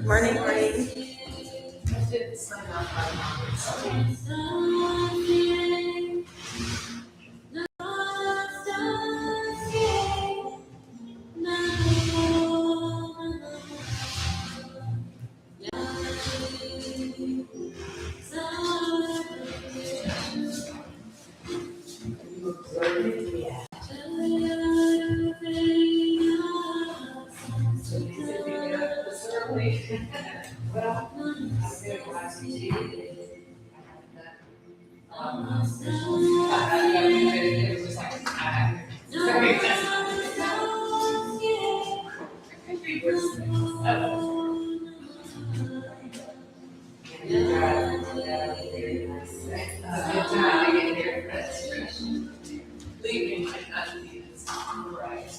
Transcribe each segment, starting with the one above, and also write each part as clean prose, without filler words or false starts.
Morning, morning. I did sign up by mom, so. Yeah. So you said you get up this early. Well, I'm gonna watch TV. I got it was just like, very could be worse than very nice. Good time to get here, that's true. Leaving might not be as right.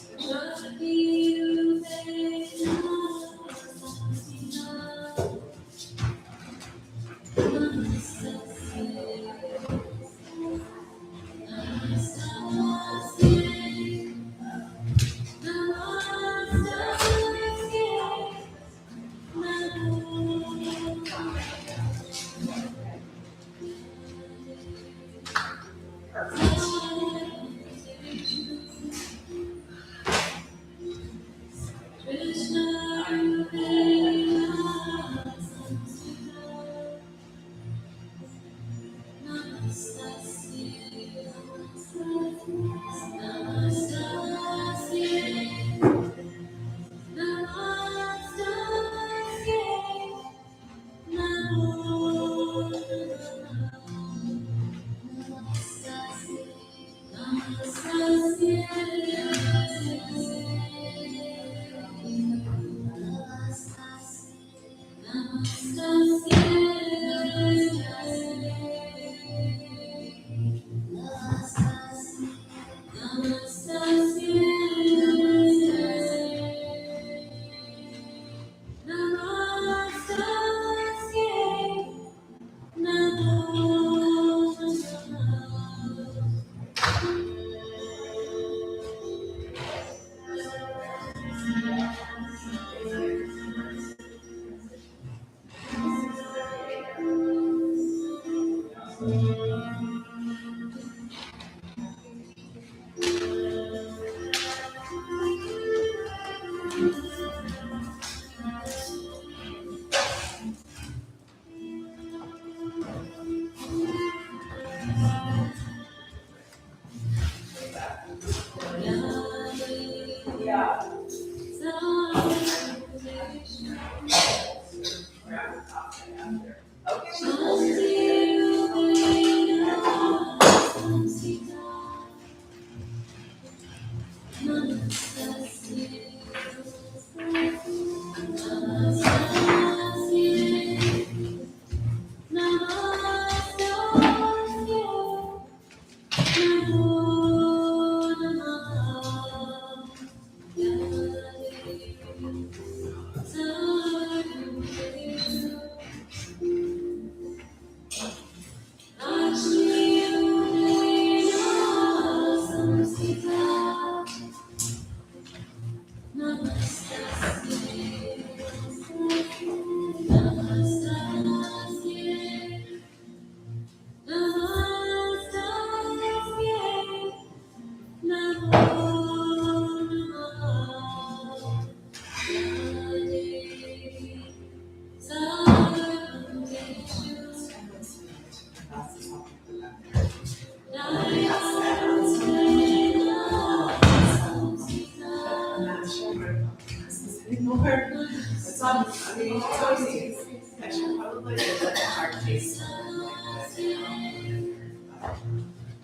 I'm not sure Christmas anymore. It's on, I mean, it's always, I should probably get like a hard case.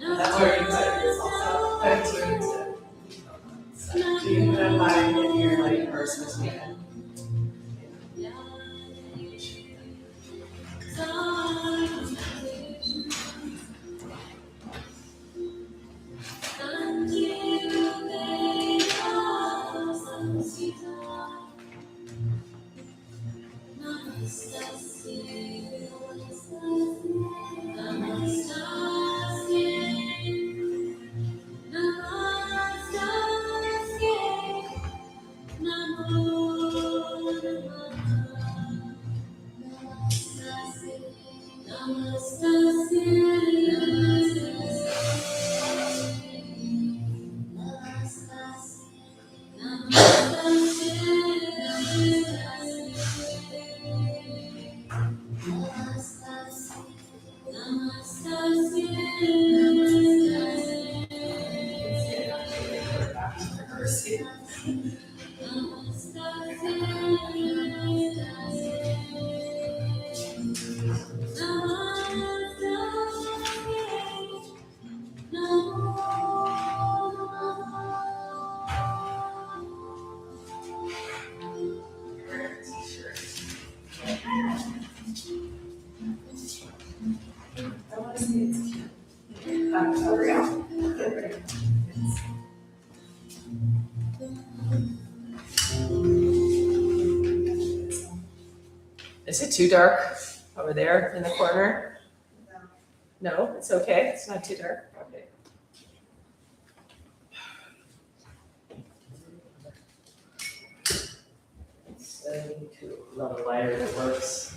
That's where you said it's also, that's where you said. So, do you put mine in here like Christmas weekend? I want to see it's cute. Hurry up. Is it too dark over there in the corner? No, it's okay. It's not too dark. Okay. Another lighter that works.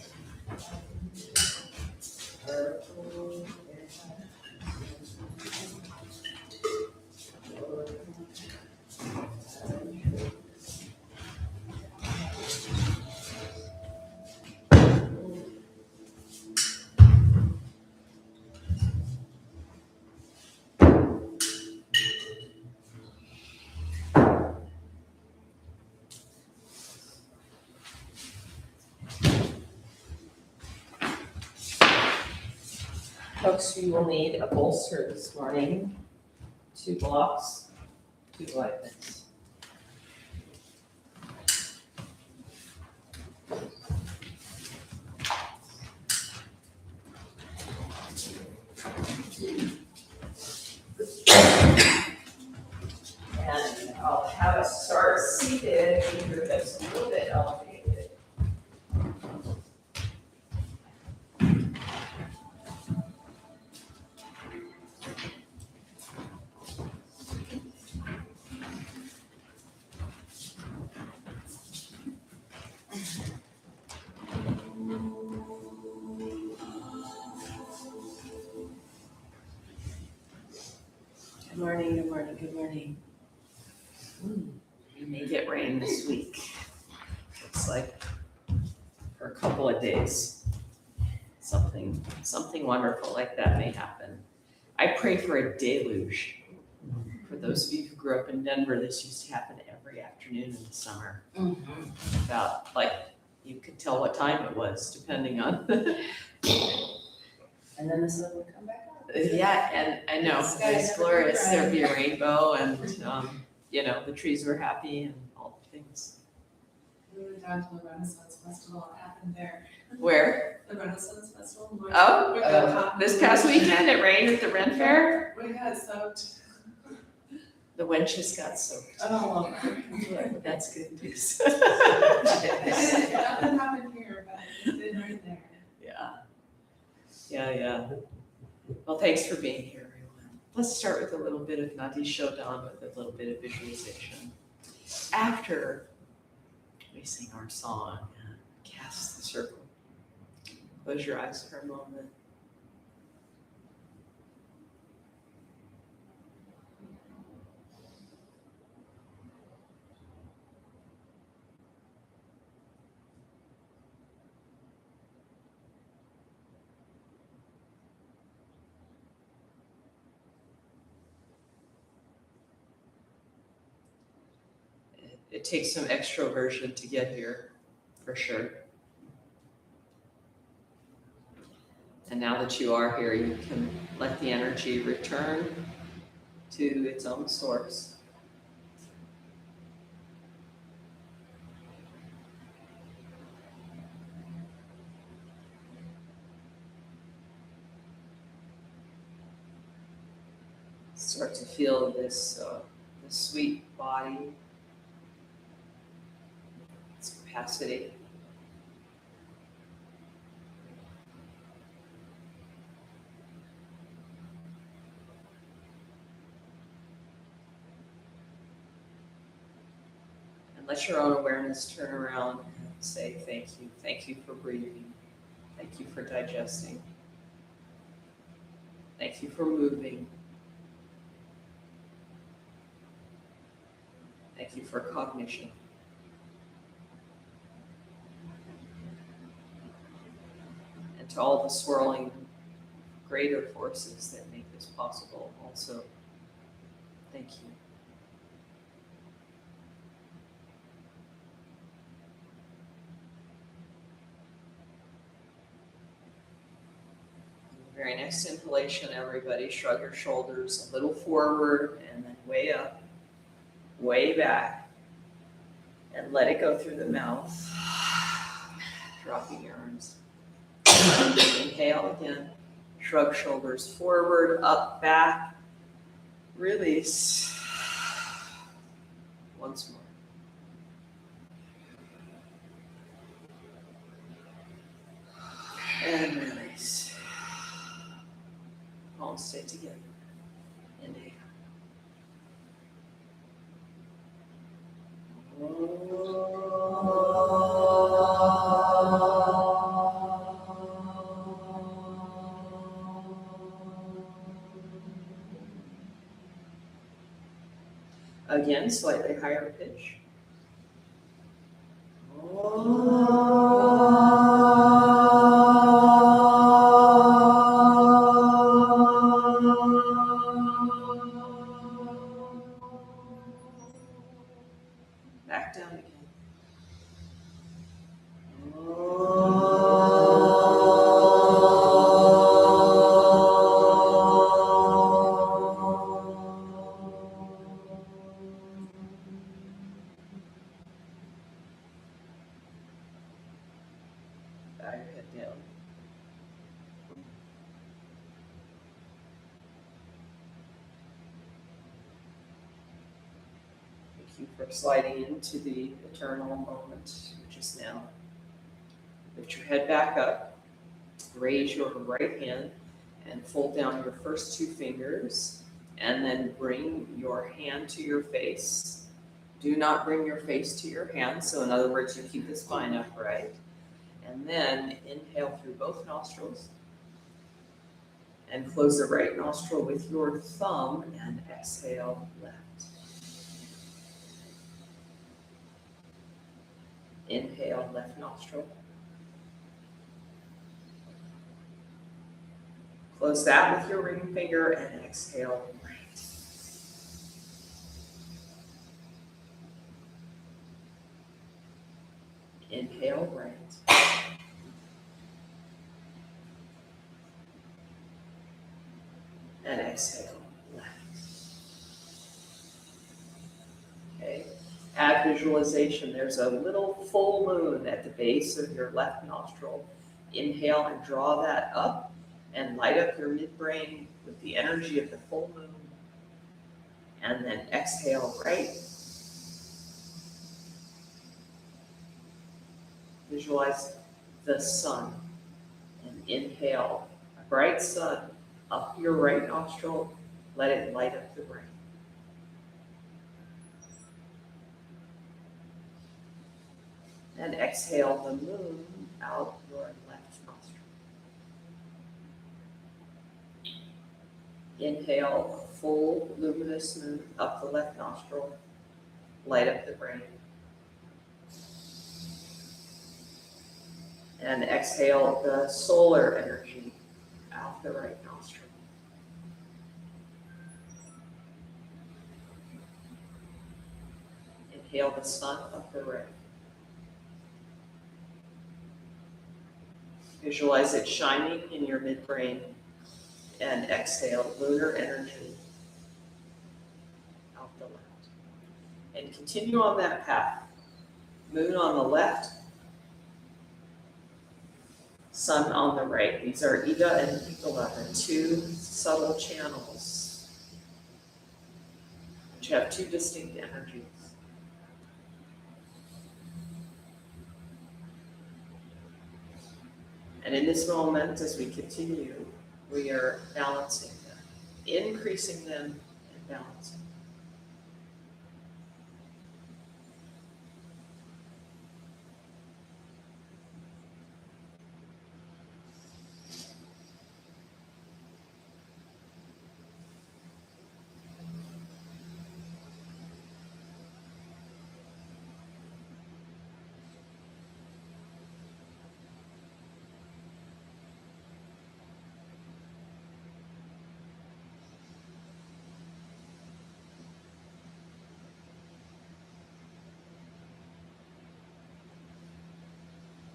Folks, you will need a bolster this morning, 2 blocks, 2 blankets. And I'll have us start seated, keep your hips a little bit elevated. Good morning, good morning, good morning. We may get rain this week. Looks like for a couple of days. Something wonderful like that may happen. I pray for a deluge. For those of you who grew up in Denver, this used to happen every afternoon in the summer. About, like, you could tell what time it was depending on. And then the sun would come back up. Yeah, and I know, it's glorious. There'd be a rainbow and, the trees were happy and all the things. We went down to the Renaissance Festival, it happened there. Where? The Renaissance Festival. Oh, this past weekend it rained at the Ren Fair. We got soaked. The wenches got soaked. Oh, That's good news. nothing happened here, but it did right there. Yeah. Well, thanks for being here, everyone. Let's start with a little bit of Nadi Shodan with a little bit of visualization. After we sing our song, cast the circle. Close your eyes for a moment. It takes some extroversion to get here, for sure. And now that you are here, you can let the energy return to its own source. Start to feel this sweet body, its capacity. And let your own awareness turn around and say thank you. Thank you for breathing. Thank you for digesting. Thank you for moving. Thank you for cognition. And to all the swirling greater forces that make this possible also, thank you. Very next inhalation, everybody shrug your shoulders a little forward and then way up, way back, and let it go through the mouth, dropping your arms. Inhale again, shrug shoulders forward, up, back, release. Once more. And release. Palms stay together. Inhale. Again, slightly higher pitch. Back down again. Bow your head down. Thank you for sliding into the eternal moment, which is now. Lift your head back up, raise your right hand, and fold down your first two fingers, and then bring your hand to your face. Do not bring your face to your hand, so in other words, you keep the spine upright. And then inhale through both nostrils, and close the right nostril with your thumb, and exhale left. Inhale, left nostril. Close that with your ring finger and exhale right. Inhale right. And exhale left. Okay. Add visualization. There's a little full moon at the base of your left nostril. Inhale and draw that up and light up your midbrain with the energy of the full moon. And then exhale right. Visualize the sun and inhale a bright sun up your right nostril. Let it light up the brain. And exhale the moon out your left nostril. Inhale a full luminous moon up the left nostril. Light up the brain. And exhale the solar energy out the right nostril. Inhale the sun up the right. Visualize it shining in your midbrain, and exhale lunar energy out the left. And continue on that path. Moon on the left, sun on the right. These are Ida and Piccola, the two subtle channels, which have two distinct energies. And in this moment, as we continue, we are balancing them, increasing them and balancing.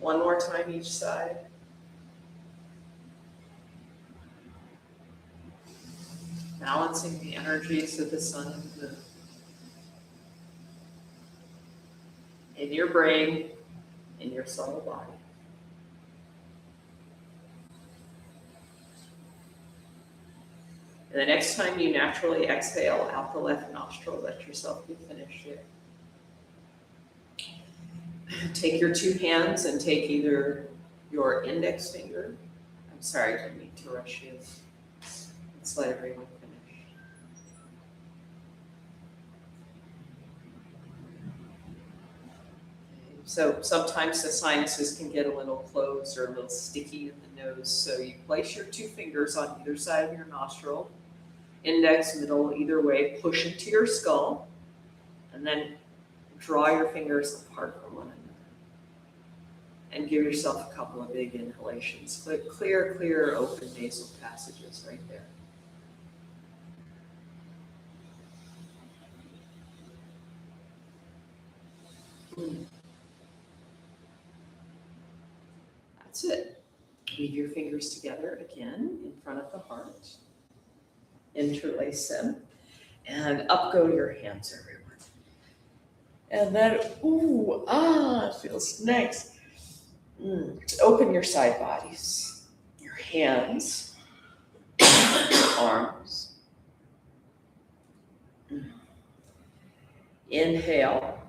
One more time each side. Balancing the energies of the sun and the moon. In your brain, in your soul body. And the next time you naturally exhale out the left nostril, let yourself be finished here. Take your two hands and take either your index finger. I'm sorry, I didn't mean to rush you. Let's let everyone finish. So sometimes the sinuses can get a little closed or a little sticky in the nose. So you place your two fingers on either side of your nostril, index, middle, either way, push it to your skull, and then draw your fingers apart from one another. And give yourself a couple of big inhalations. Clear, open nasal passages right there. That's it. Weave your fingers together again in front of the heart. Interlace them. And up go your hands, everyone. And then, it feels nice. Open your side bodies, your hands, arms. Inhale.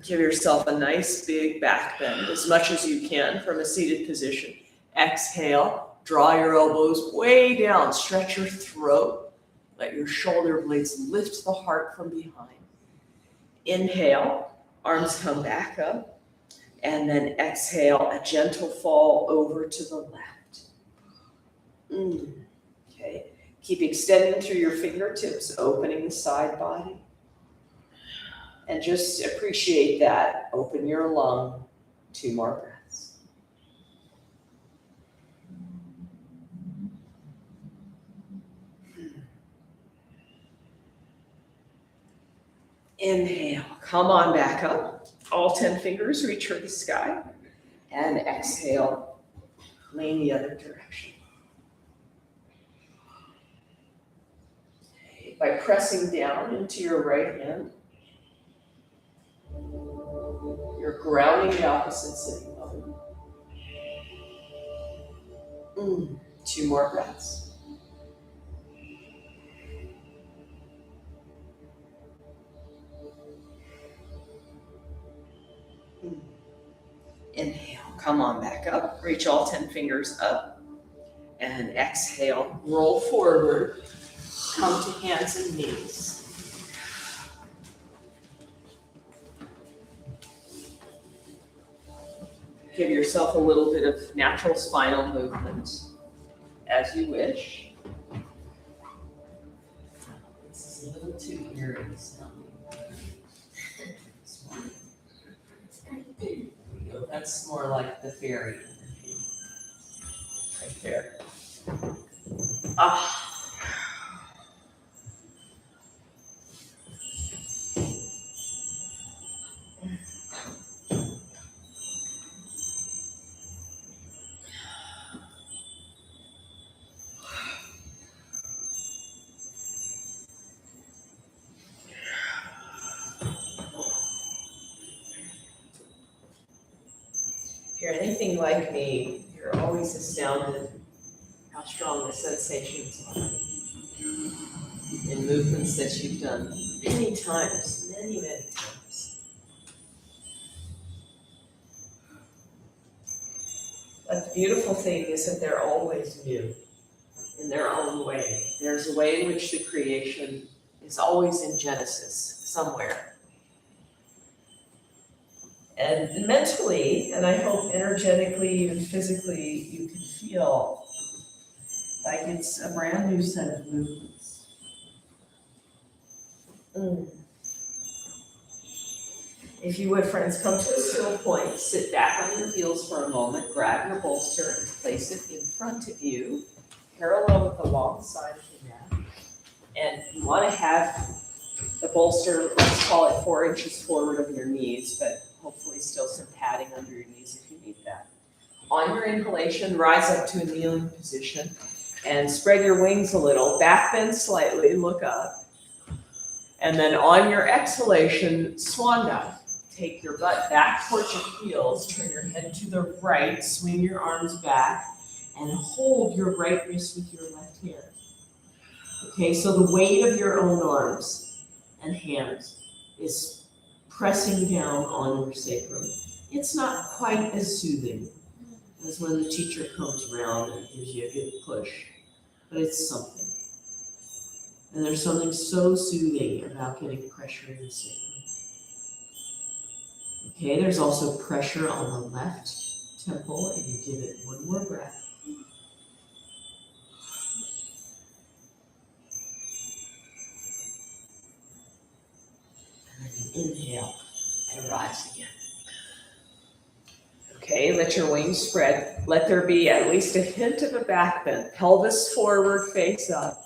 Give yourself a nice big back bend as much as you can from a seated position. Exhale. Draw your elbows way down. Stretch your throat. Let your shoulder blades lift the heart from behind. Inhale. Arms come back up. And then exhale, a gentle fall over to the left. Okay. Keep extending through your fingertips, opening the side body. And just appreciate that. Open your lung. 2 more breaths. Inhale, come on back up. All 10 fingers reach for the sky. And exhale, lean the other direction. Okay. By pressing down into your right hand, you're grounding the opposite sitting bone. 2 more breaths. Inhale, come on back up. Reach all 10 fingers up. And exhale, roll forward. Come to hands and knees. Give yourself a little bit of natural spinal movement as you wish. This is a little too eerie sounding. That's more like the fairy energy. Right there. If you're anything like me, you're always astounded how strong the sensations are in movements that you've done many times, many times. But the beautiful thing is that they're always new in their own way. There's a way in which the creation is always in Genesis somewhere. And mentally, and I hope energetically, even physically, you can feel like it's a brand new set of movements. If you would, friends, come to a still point, sit back on your heels for a moment, grab your bolster and place it in front of you, parallel with the long side of the mat. And you want to have the bolster, let's call it 4 inches forward of your knees, but hopefully still some padding under your knees if you need On your inhalation, rise up to a kneeling position and spread your wings a little. Back bend slightly, look up. And then on your exhalation, swan dive. Take your butt back towards your heels, turn your head to the right, swing your arms back, and hold your right wrist with your left hand. Okay, so the weight of your own arms and hands is pressing down on your sacrum. It's not quite as soothing as when the teacher comes around and gives you a good push, but it's something. And there's something so soothing about getting pressure in the sacrum. Okay, there's also pressure on the left temple, and you give it one more breath. And then you inhale and rise again. Okay, let your wings spread. Let there be at least a hint of a back bend. Pelvis forward, face up.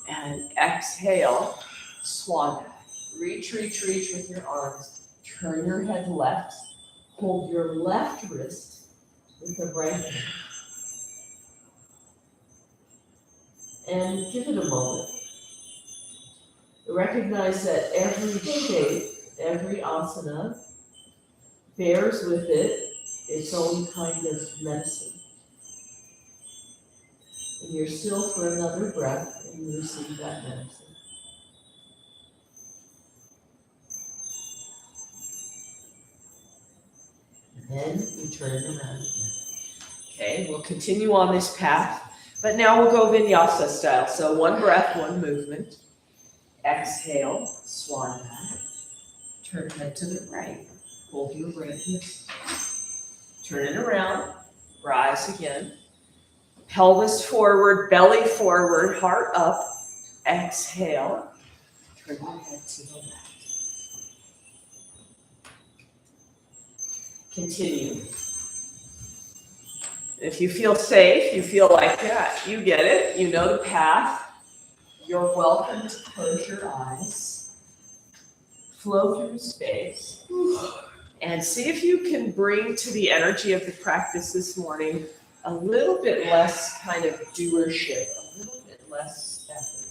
And exhale, swan dive. Reach with your arms. Turn your head left. Hold your left wrist with the right hand. And give it a moment. Recognize that every shape, every asana bears with it its own kind of medicine. And you're still for another breath and you receive that medicine. And then you turn it around again. Okay, we'll continue on this path, but now we'll go vinyasa style. So one breath, one movement. Exhale, swan dive. Turn head to the right. Hold your right wrist. Turn it around. Rise again. Pelvis forward, belly forward, heart up. Exhale. Turn your head to the left. Continue. If you feel safe, you feel like that, you get it, you know the path. You're welcome to close your eyes. Flow through space. And see if you can bring to the energy of the practice this morning a little bit less kind of doership, a little bit less effort.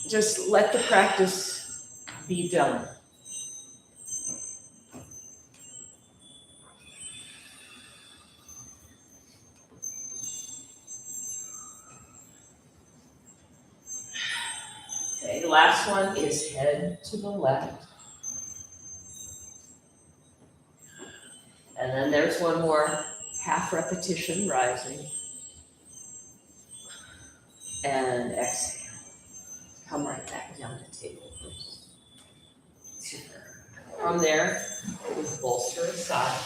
Just let the practice be done. Okay, the last one is head to the left. And then there's one more half repetition, rising. And exhale. Come right back down to table first. Super. From there, bolster aside.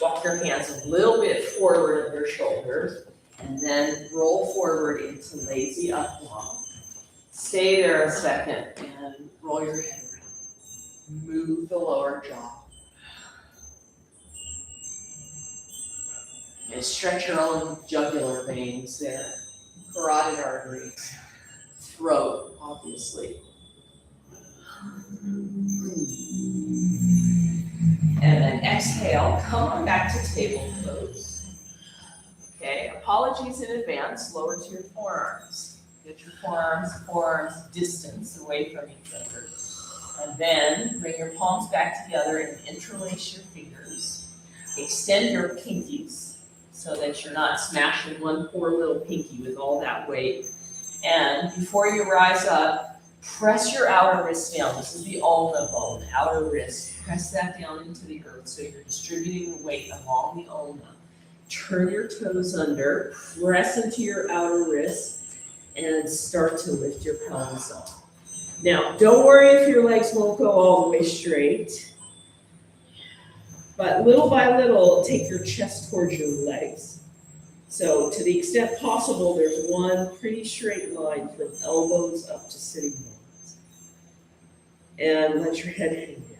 Walk your hands a little bit forward of your shoulders, and then roll forward into lazy up dog. Stay there a second and roll your head around. Move the lower jaw. And stretch your own jugular veins there. Carotid arteries. Throat, obviously. And then exhale, come on back to table pose. Okay, apologies in advance, lower to your forearms. Get your forearms distance away from each other. And then bring your palms back together and interlace your fingers. Extend your pinkies so that you're not smashing one poor little pinky with all that weight. And before you rise up, press your outer wrist down. This is the ulna bone, outer wrist. Press that down into the earth so you're distributing the weight along the ulna. Turn your toes under, press into your outer wrist, and start to lift your pelvis up. Now, don't worry if your legs won't go all the way straight, but little by little, take your chest towards your legs. So to the extent possible, there's one pretty straight line from elbows up to sitting bones. And let your head hang down.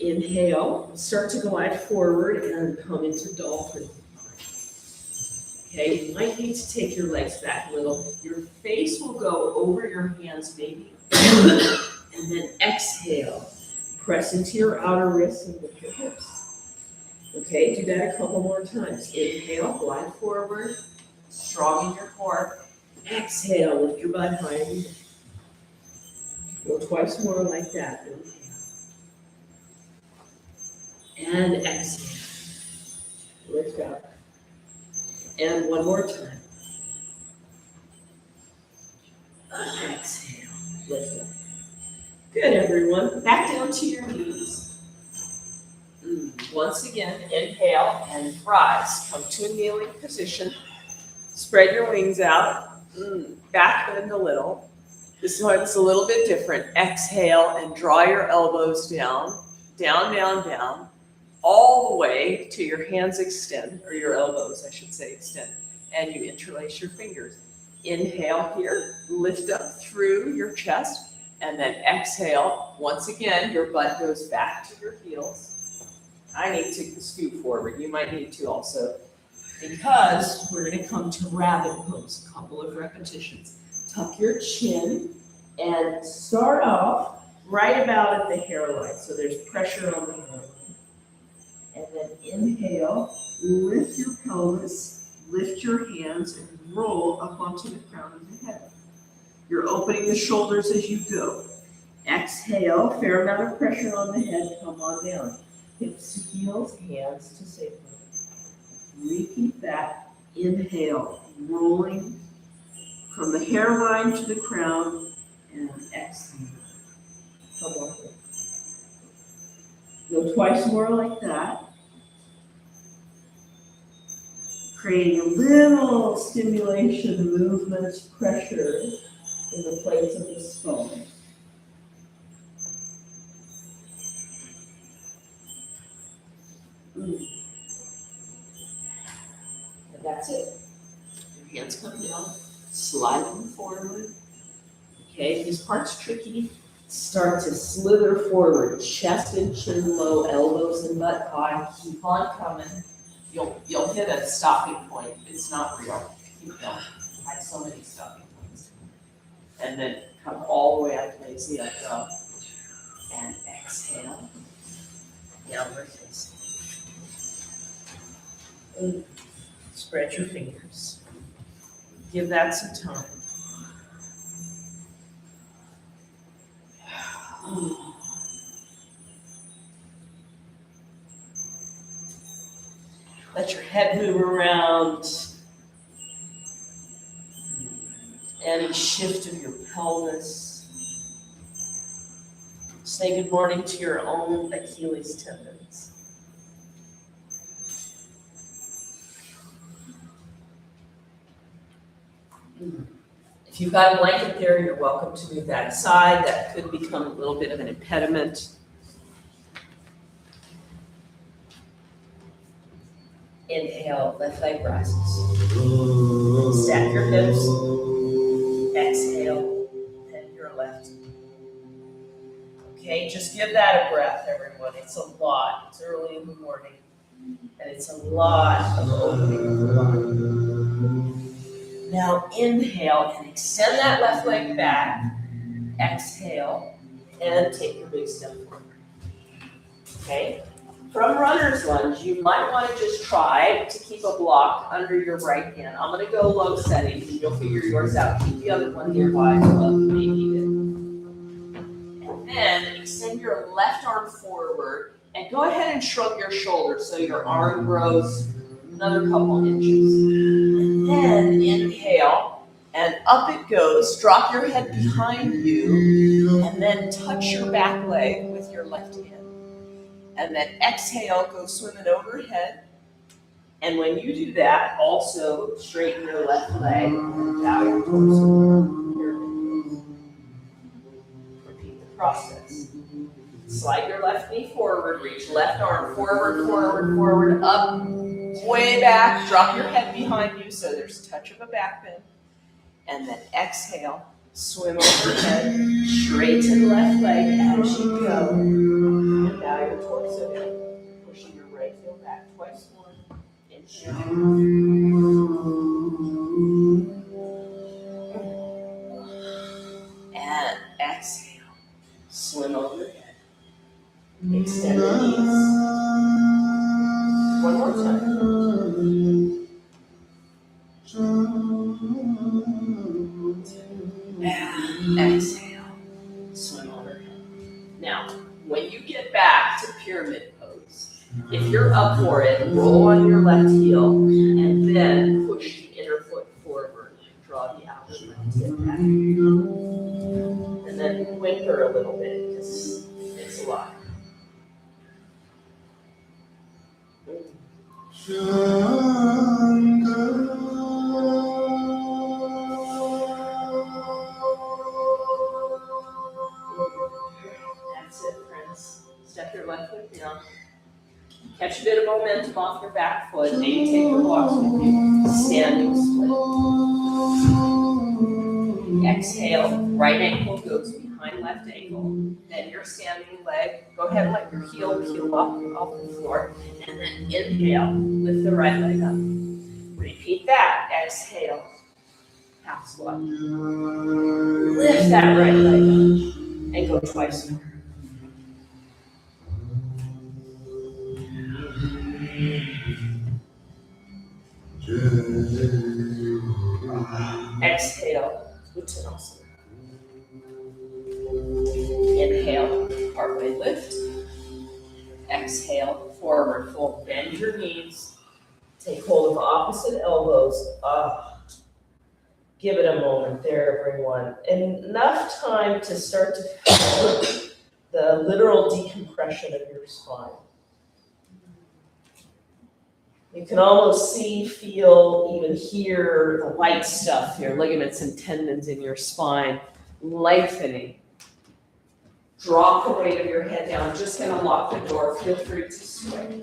Inhale, start to glide forward and come into dolphin. Okay, you might need to take your legs back a little. Your face will go over your hands maybe. And then exhale. Press into your outer wrists and lift your hips. Okay, do that a couple more times. Inhale, glide forward, strong in your core. Exhale, lift your butt high. Go twice more like that. Inhale. And exhale. Lift up. And one more time. Exhale. Lift up. Good, everyone. Back down to your knees. Once again, inhale and rise. Come to a kneeling position. Spread your wings out. Back bend a little. This one's a little bit different. Exhale and draw your elbows down, down, down, down, all the way to your hands extend, or your elbows, I should say, extend, and you interlace your fingers. Inhale here, lift up through your chest, and then exhale. Once again, your butt goes back to your heels. I need to scoot forward. You might need to also, because we're going to come to rabbit pose, a couple of repetitions. Tuck your chin and start off right about at the hairline, so there's pressure on the hairline. And then inhale, lift your pelvis, lift your hands, and roll up onto the crown of the head. You're opening the shoulders as you go. Exhale, fair amount of pressure on the head, come on down. Hips to heels, hands to sacrum. Repeat that. Inhale, rolling from the hairline to the crown, and exhale. Come on. Go twice more like that. Creating a little stimulation, movement, pressure in the plates of the skull. And that's it. Your hands come down, slide them forward. Okay, this part's tricky. Start to slither forward, chest and chin low, elbows and butt high. Keep on coming. You'll hit a stopping point. It's not real. Keep going. I have so many stopping points. And then come all the way up, lazy up dog. And exhale. Downward facing. Spread your fingers. Give that some time. Let your head move around. Any shift of your pelvis. Say good morning to your own Achilles tendons. If you've got a blanket there, you're welcome to move that aside. That could become a little bit of an impediment. Inhale, left leg rises. Stack your hips. Exhale, and your left. Okay, just give that a breath, everyone. It's a lot. It's early in the morning, and it's a lot of opening of the body. Now inhale and extend that left leg back. Exhale and take your big step forward. Okay? From runner's lunge, you might want to just try to keep a block under your right hand. I'm going to go low settings and you'll figure yours out. Keep the other one nearby as well if you may need it. And then extend your left arm forward and go ahead and shrug your shoulders so your arm grows another couple inches. And then inhale, and up it goes. Drop your head behind you, and then touch your back leg with your left hand. And then exhale, go swimming overhead. And when you do that, also straighten your left leg, bow your torso. Repeat the process. Slide your left knee forward, reach left arm forward, forward, forward, up, way back, drop your head behind you so there's a touch of a back bend. And then exhale, Swim overhead, straighten left leg as you go. And bow your torso down, pushing your right heel back twice more. Inhale. And exhale. Swim overhead. Extend the knees. One more time. And exhale. Swim overhead. Now, when you get back to pyramid pose, if you're up for it, roll on your left heel and then push the inner foot forward. Draw the outer left hip back. And then whimper a little bit because it's a lot. That's it, friends. Step your left foot down. Catch a bit of momentum off your back foot. Maybe take your blocks with you. Standing split. Exhale. Right ankle goes behind left ankle. Then your standing leg. Go ahead and let your heel peel up off the floor. And then inhale. Lift the right leg up. Repeat that. Exhale. Half squat. Lift that right leg up. And go twice more. Exhale, Uttanasana. Inhale, partway lift. Exhale, forward fold. Bend your knees. Take hold of opposite elbows. Give it a moment there, everyone. Enough time to start to feel the literal decompression of your spine. You can almost see, feel, even hear the light stuff, your ligaments and tendons in your spine lengthening. Drop the weight of your head down. Just going to lock the door. Feel free to sway.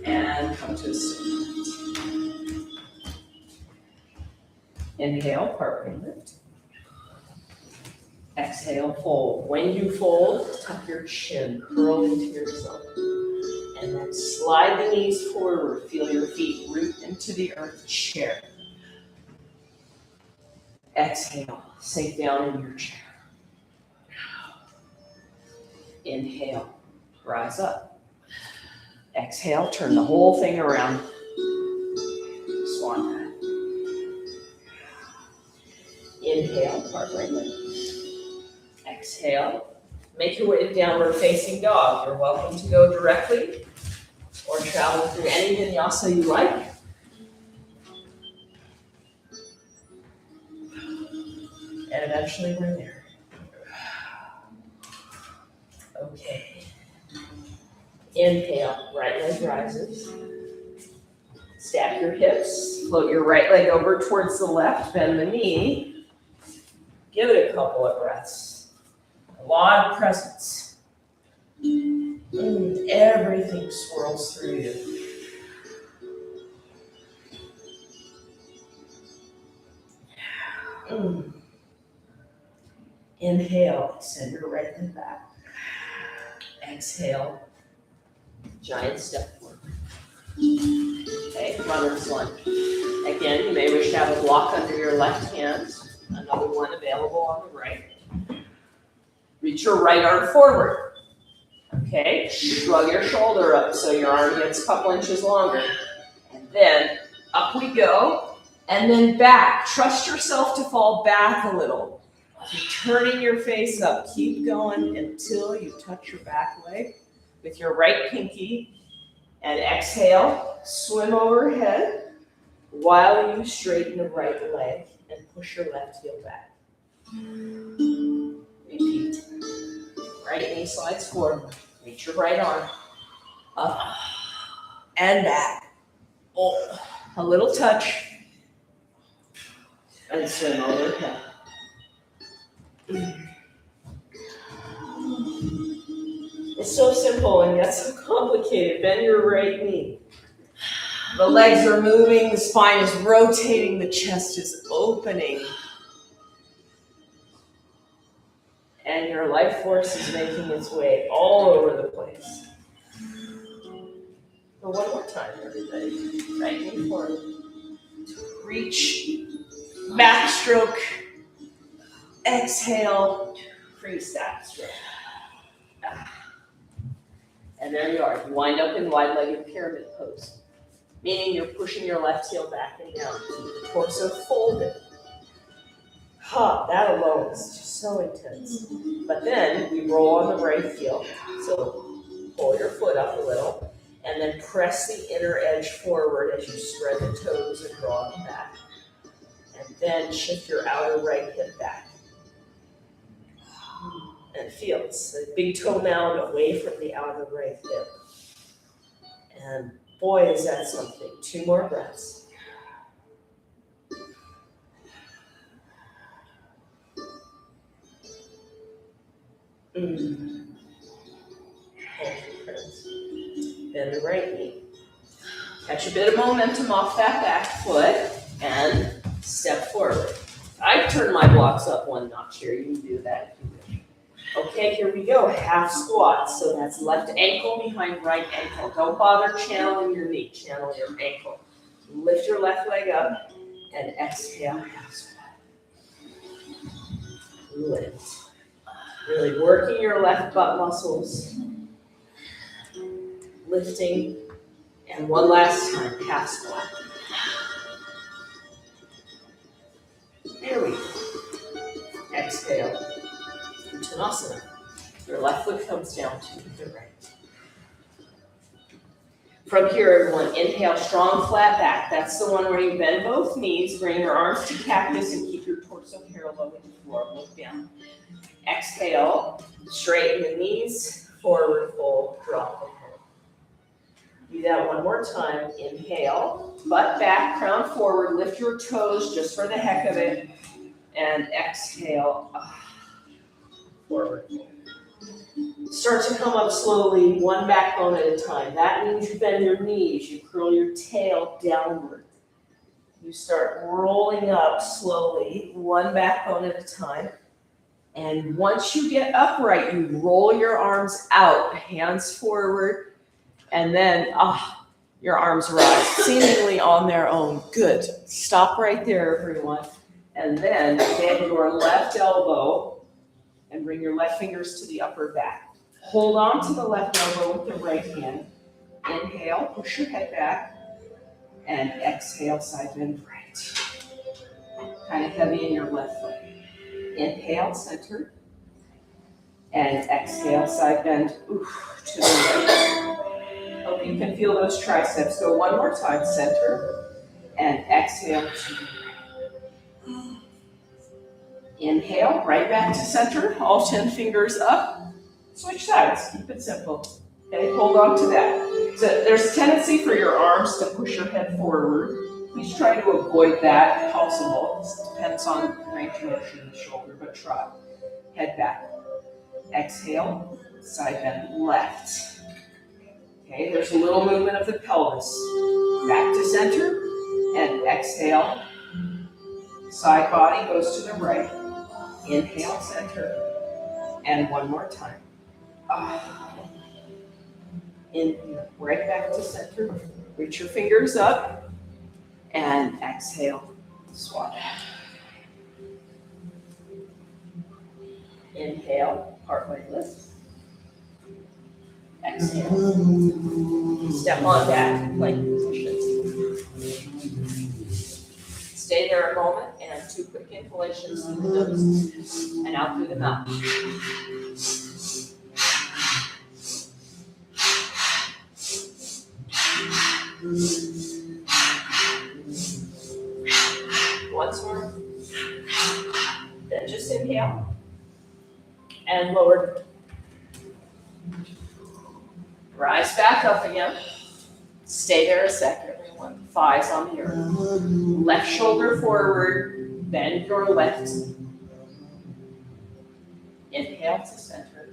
And come to a sit. Inhale, partway lift. Exhale, fold. When you fold, tuck your chin, curl into yourself. And then slide the knees forward. Feel your feet root into the earth chair. Exhale, sink down in your chair. Inhale, rise up. Exhale, turn the whole thing around. Swan. Inhale, partway lift. Exhale, make your way to downward facing dog. You're welcome to go directly or travel through any vinyasa you like. And eventually we're there. Okay. Inhale, right leg rises. Stack your hips, float your right leg over towards the left, bend the knee. Give it a couple of breaths. A lot of presence. And everything swirls through you. Inhale, send your right leg back. Exhale, giant step forward. Okay, runner's lunge. Again, you may wish to have a block under your left hand. Another one available on the right. Reach your right arm forward. Okay, shrug your shoulder up so your arm gets a couple inches longer. And then up we go. And then back. Trust yourself to fall back a little. You're turning your face up. Keep going until you touch your back leg with your right pinky. And exhale, swim overhead while you straighten the right leg and push your left heel back. Repeat. Right knee slides forward. Reach your right arm up and back. Oh, a little touch. And swim overhead. It's so simple and yet so complicated. Bend your right knee. The legs are moving, the spine is rotating, the chest is opening. And your life force is making its way all over the place. So one more time, everybody. Right knee forward. Reach, backstroke, exhale, freestyle stroke. And there you are. You wind up in wide-legged pyramid pose, meaning you're pushing your left heel back and down, torso folded. That alone is just so intense. But then we roll on the right heel. So pull your foot up a little, and then press the inner edge forward as you spread the toes and draw them back. And then shift your outer right hip back. And feel it's a big toe mound away from the outer right hip. And boy, is that something. 2 more breaths. Thank you, friends. Bend the right knee. Catch a bit of momentum off that back foot and step forward. I turn my blocks up 1 notch here. You can do that if you wish. Okay, here we go. Half squat. So that's left ankle behind right ankle. Don't bother channeling your knee. Channel your ankle. Lift your left leg up and exhale, half squat. Lift. Really working your left butt muscles. Lifting. And one last time, half squat. There we go. Exhale. Uttanasana. Your left foot comes down to the right. From here, everyone, inhale, strong flat back. That's the one where you bend both knees, bring your arms to cactus, and keep your torso parallel with the floor. Look down. Exhale, straighten the knees, forward fold, drop the head. Do that one more time. Inhale, butt back, crown forward, lift your toes just for the heck of it, and exhale, forward fold. Start to come up slowly, one backbone at a time. That means you bend your knees, you curl your tail downward. You start rolling up slowly, one backbone at a time. And once you get upright, you roll your arms out, hands forward, and then your arms rise, seemingly on their own. Good. Stop right there, everyone. And then bend your left elbow and bring your left fingers to the upper back. Hold on to the left elbow with the right hand. Inhale, push your head back, and exhale, side bend right. Kind of heavy in your left foot. Inhale, center, and exhale, side bend to the right. Hope you can feel those triceps. Go one more time, center, and exhale to the right. Inhale, right back to center, all 10 fingers up. Switch sides, keep it simple. Okay, hold on to that. So there's a tendency for your arms to push your head forward. Please try to avoid that if possible. It depends on range of motion in the shoulder, but try. Head back. Exhale, side bend left. Okay, there's a little movement of the pelvis. Back to center, and exhale. Side body goes to the right. Inhale, center, and one more time. Inhale, right back to center. Reach your fingers up, and exhale, swap. Inhale, partway lift. Exhale. Step on back, plank position. Stay there a moment, and 2 quick inhalations through the nose and out through the mouth. Once more. Then just inhale and lower. Rise back up again. Stay there a second, everyone. Thighs on the earth. Left shoulder forward. Bend your left. Inhale to center.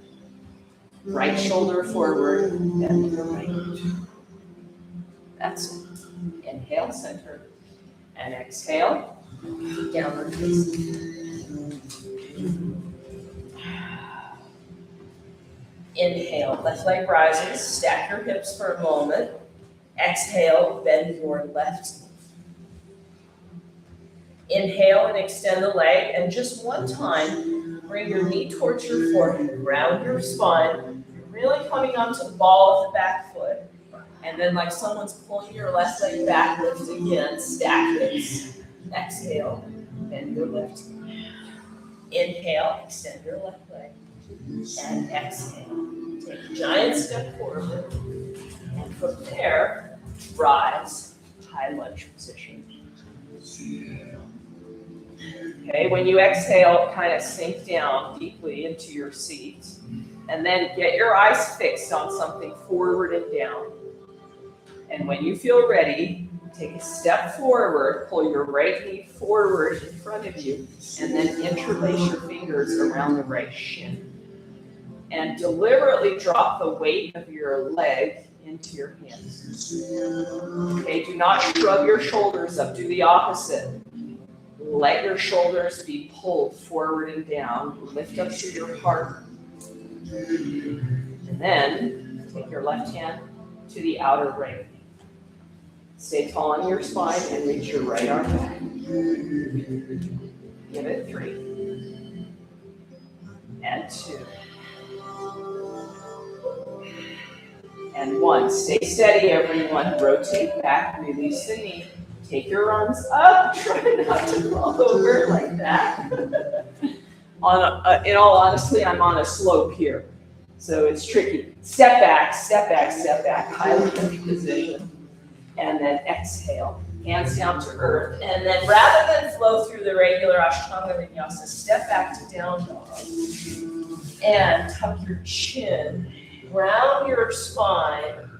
Right shoulder forward, bend your right. That's it. Inhale, center. And exhale, downward facing. Inhale, left leg rises, stack your hips for a moment. Exhale, bend your left knee. Inhale and extend the leg, and just one time, bring your knee towards your forehead, round your spine, really coming onto the ball of the back foot. And then like someone's pulling your left leg back, lift again, stack hips. Exhale, bend your left knee. Inhale, extend your left leg. And exhale, take a giant step forward. And from there, rise, high lunge position. Okay, when you exhale, kind of sink down deeply into your seat. And then get your eyes fixed on something forward and down. And when you feel ready, take a step forward, pull your right knee forward in front of you, and then interlace your fingers around the right shin. And deliberately drop the weight of your leg into your hands. Okay, do not shrug your shoulders up, do the opposite. Let your shoulders be pulled forward and down, lift up through your heart. And then take your left hand to the outer right. Stay tall on your spine and reach your right arm back. Give it 3. And 2. And 1. Stay steady, everyone. Rotate back, release the knee. Take your arms up. Try not to fall over like that. In all honesty, I'm on a slope here, so it's tricky. Step back, step back, step back. High lunge position. And then exhale. Hands down to earth. And then rather than flow through the regular Ashtanga Vinyasa, step back to down dog. And tuck your chin, round your spine,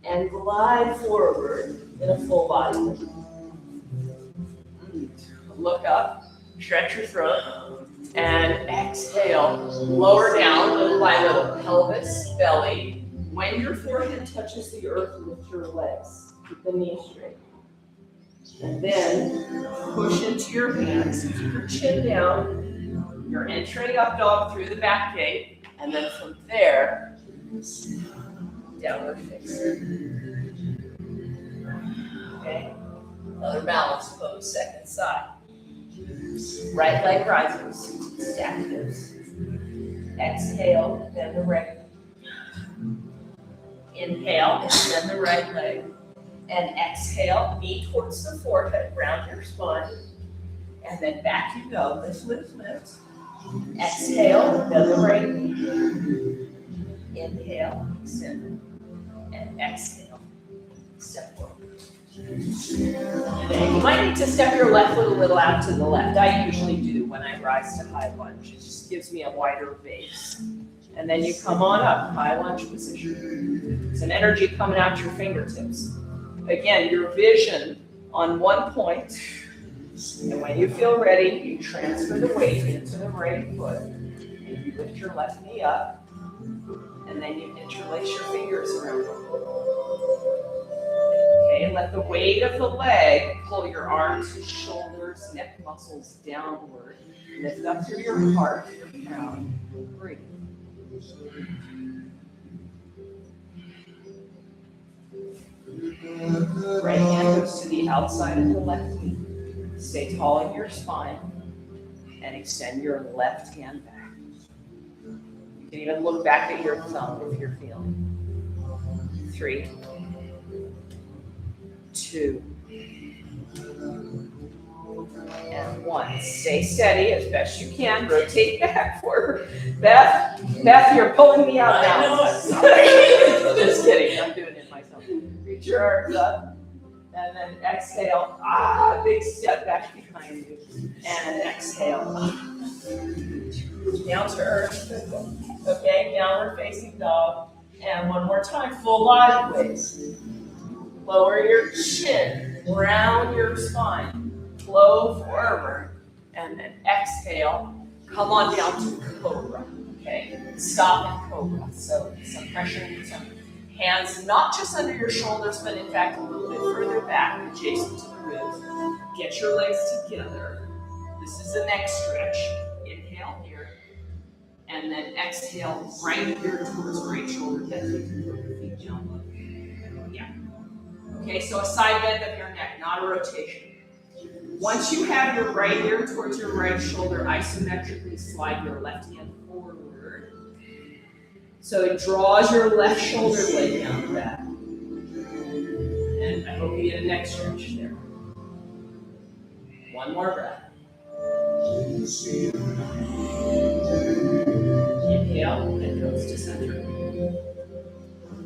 and glide forward in a full body. Look up, stretch your throat, and exhale. Lower down little by little, pelvis, belly. When your forehead touches the earth, lift your legs. Keep the knee straight. And then push into your hands. Keep your chin down. You're entering up dog through the back gate. And then from there, downward facing. Okay? Another balance pose, second side. Right leg rises. Stack hips. Exhale, bend the right. Inhale, extend the right leg. And exhale, knee towards the forehead, round your spine. And then back you go, lift, lift, lift. Exhale, bend the right knee. Inhale, extend. And exhale, step forward. And you might need to step your left foot a little out to the left. I usually do when I rise to high lunge. It just gives me a wider base. And then you come on up, high lunge position. Some energy coming out your fingertips. Again, your vision on one point. And when you feel ready, you transfer the weight into the right foot. And you lift your left knee up. And then you interlace your fingers around it. Okay, let the weight of the leg pull your arms, shoulders, neck muscles downward. Lift up through your heart, your crown. Breathe. Right hand goes to the outside of the left knee. Stay tall in your spine and extend your left hand back. You can even look back at your thumb if you're feeling. 3, 2, and 1. Stay steady as best you can. Rotate back forward. Beth, you're pulling me out now. I know, I'm sorry. Just kidding. I'm doing it myself. Reach your arms up. And then exhale. Big step back behind you. And exhale. Down to earth. Okay, downward facing dog. And one more time, full body waist. Lower your chin, round your spine, flow forward, and then exhale. Come on down to cobra. Okay, stop and cobra. So some pressure and some hands, not just under your shoulders, but in fact a little bit further back, adjacent to the ribs. Get your legs together. This is the neck stretch. Inhale here. And then exhale right here towards right shoulder. Beth, you can put your feet down low. Yeah. Okay, so a side bend of your neck, not a rotation. Once you have your right ear towards your right shoulder, isometrically slide your left hand forward. So it draws your left shoulder blade down the back. And I hope you get a neck stretch there. One more breath. Inhale, and goes to center.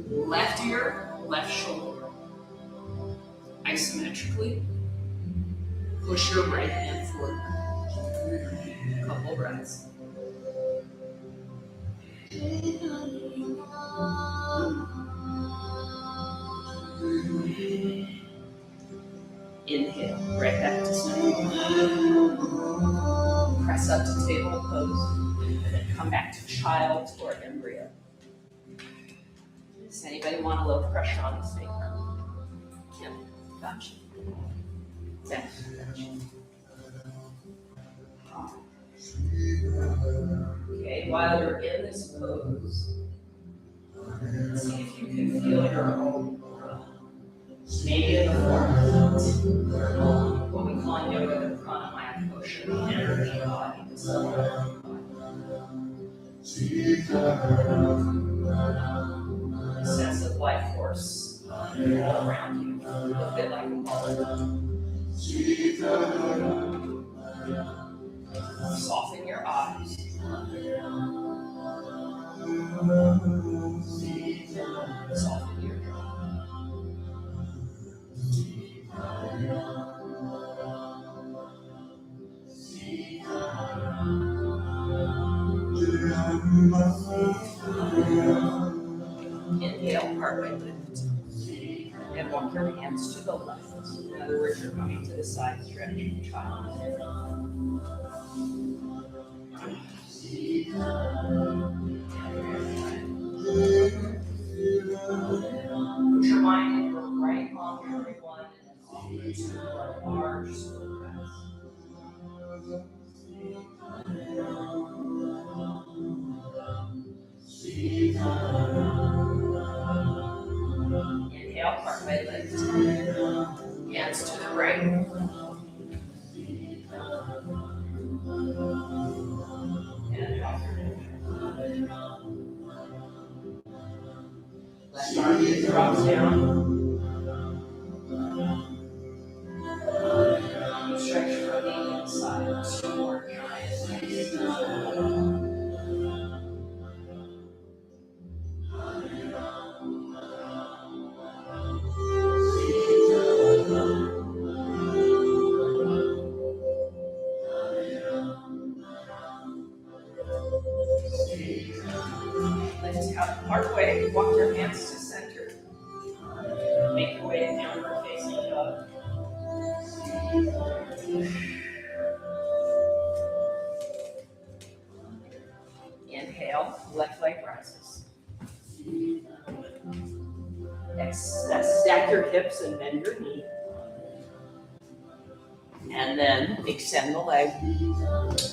Left ear, left shoulder. Isometrically, push your right hand forward. Couple breaths. Inhale, right back to center. Press up to table pose, and then come back to child's or embryo. Does anybody want a little pressure on the sacrum? Kim, gotcha. Beth, gotcha. Okay, while you're in this pose, see if you can feel your own maybe in the form of what we call in yoga the pranamaya kosha, the energy body, the soul body. Sense of life force all around you, a little bit like a ball. Soften your eyes. Soften your jaw. Inhale, heart rate lift. And walk your hands to the left. In other words, you're coming to the side, stretching child. Put your mind in your right arm, everyone, and then offer it to a large slow breath. Inhale, heart rate lift. Hands to the right. And drop your head. Left arm drops down. Stretch from the inside. Two more giant legs. Lift out partway, walk your hands to center. Make your way to downward facing dog. Inhale, left leg rises. Stack your hips and bend your knee. And then extend the leg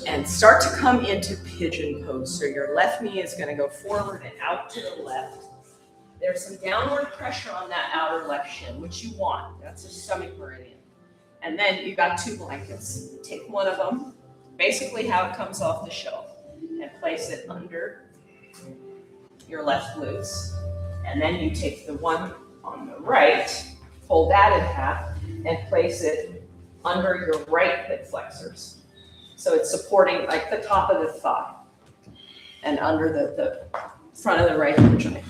and start to come into pigeon pose. So your left knee is going to go forward and out to the left. There's some downward pressure on that outer left shin, which you want. That's a stomach meridian. And then you got two blankets. Take one of them, basically how it comes off the shelf, and place it under your left glutes. And then you take the one on the right, fold that in half, and place it under your right hip flexors. So it's supporting like the top of the thigh and under the front of the right hip joint.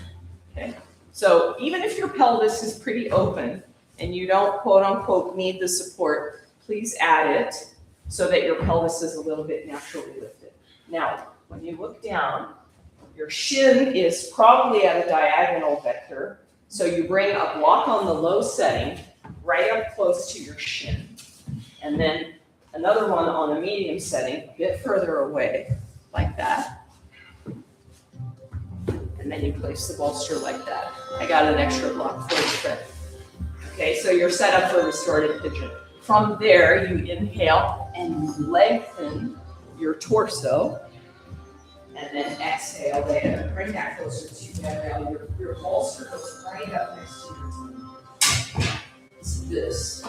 Okay. So even if your pelvis is pretty open and you don't quote unquote need the support, please add it so that your pelvis is a little bit naturally lifted. Now, when you look down, your shin is probably at a diagonal vector. So you bring a block on the low setting right up close to your shin. And then another one on a medium setting, a bit further away, like that. and then you place the bolster like that. I got an extra block for you, Fred. Okay, so you're set up for restorative pigeon. From there, you inhale and you lengthen your torso, and then exhale there. Bring that closer to you. Your bolster goes right up next to your tongue. It's this.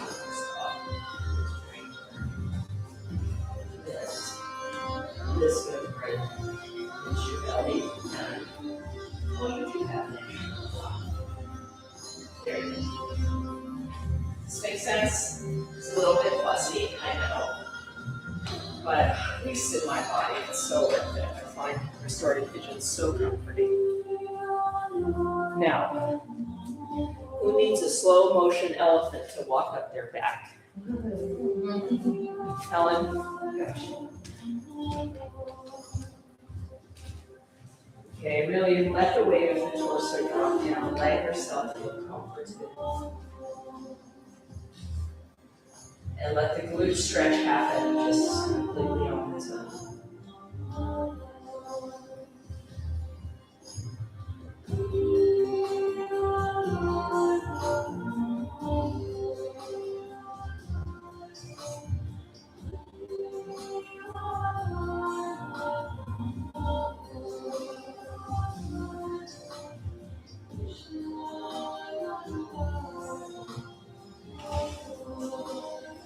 This goes right into your belly. And well, you do have an extra block. There you go. This makes sense? It's a little bit fussy, I know. But at least in my body, it's so worth it. I find restorative pigeon so comforting. Now, who needs a slow motion elephant to walk up their back? Helen? Okay, really let the weight of the torso drop down. Let yourself feel comfortable. And let the glute stretch happen just completely on its own.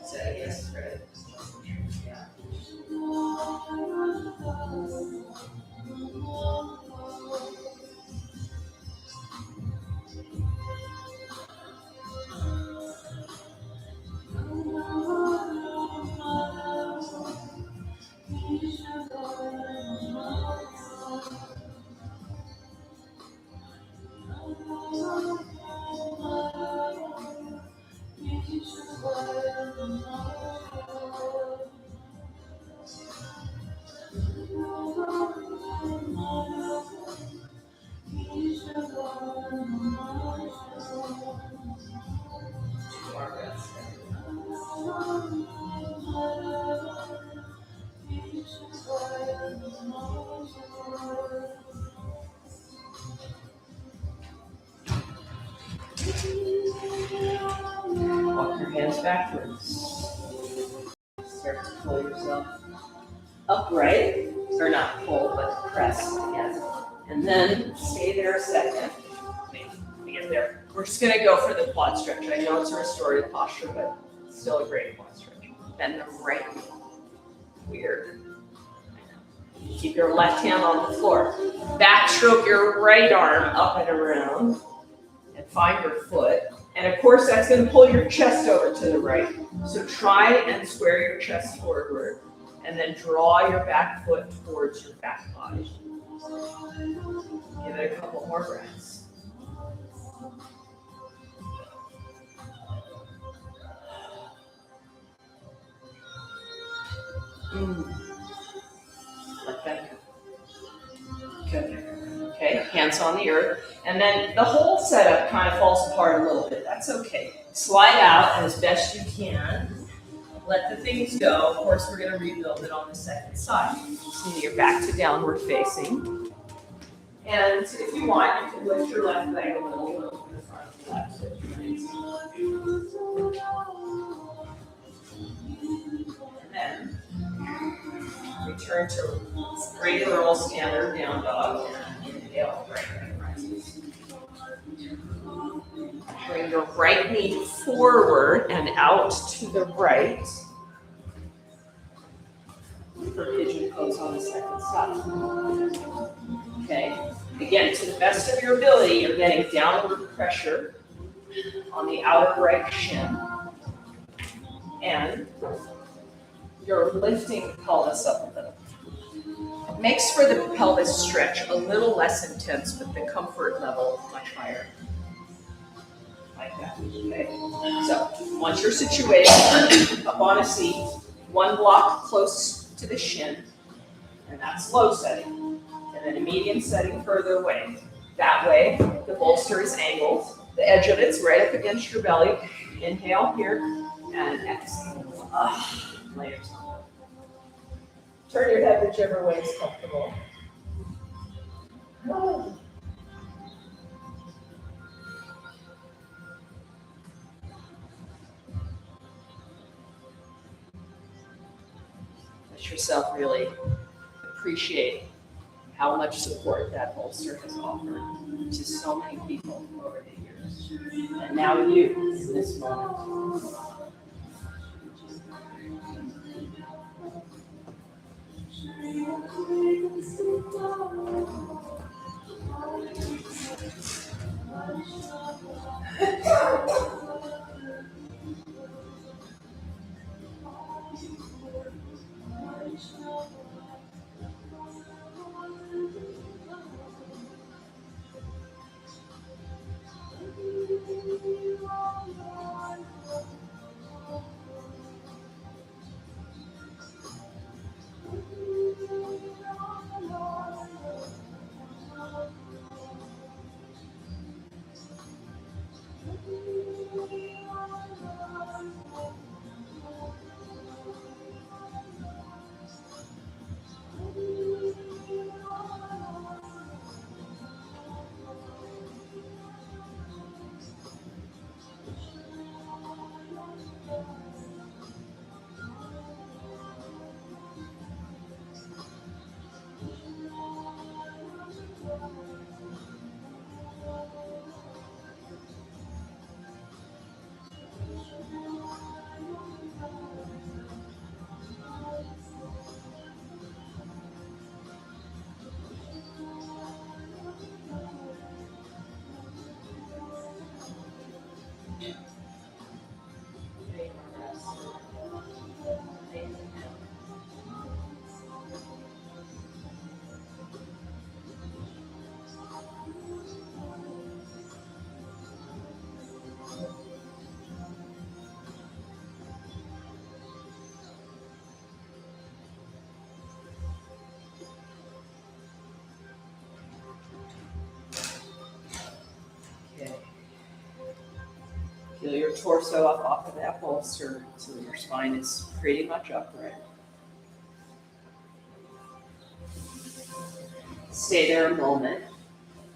So yes, Fred. Yeah. More breaths. Walk your hands backwards. Start to pull yourself upright, or not pull, but press again. And then stay there a second. Let me get there. We're just gonna go for the quad stretch. I know it's a restorative posture, but it's still a great quad stretch. Bend the right knee. Weird. I know. Keep your left hand on the floor. Backstroke your right arm up and around, and find your foot. And of course, that's going to pull your chest over to the right. So try and square your chest forward, and then draw your back foot towards your back body. Give it a couple more breaths. Let that go. Good. Okay, hands on the earth. And then the whole setup kind of falls apart a little bit. That's okay. Slide out as best you can. Let the things go. Of course, we're going to rebuild it on the second side. So you're back to downward facing. And if you want, you can lift your left leg a little over the front of the left hip. And then return to regular old standard down dog. Inhale, right leg rises. Bring your right knee forward and out to the right. For pigeon pose on the second side. Okay. Again, to the best of your ability, you're getting downward pressure on the outer right shin. And you're lifting the pelvis up a little. It makes for the pelvis stretch a little less intense, but the comfort level much higher. Like that. Okay. So once you're situated up on a seat, one block close to the shin, and that's low setting. And then a medium setting further away. That way, the bolster is angled. The edge of it's right up against your belly. Inhale here, and exhale. Lay yourself. Turn your head whichever way is comfortable. Let yourself really appreciate how much support that bolster has offered to so many people over the years. And now you, in this moment. Okay. Feel your torso up off of that bolster so your spine is pretty much upright. Stay there a moment.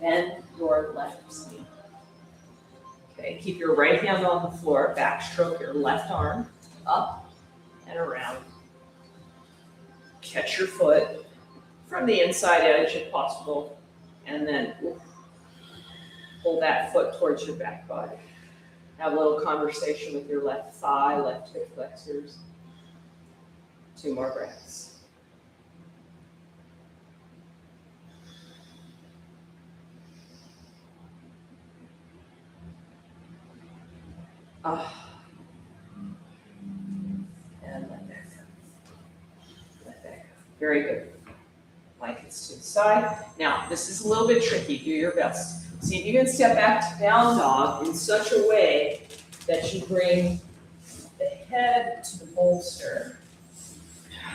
Bend your left knee. Okay, keep your right hand on the floor, backstroke your left arm up and around. Catch your foot from the inside edge if possible, and then pull that foot towards your back body. Have a little conversation with your left thigh, left hip flexors. 2 more breaths. And let that go. Let that go. Very good. Blankets to the side. Now, this is a little bit tricky. Do your best. See if you can step back to down dog in such a way that you bring the head to the bolster.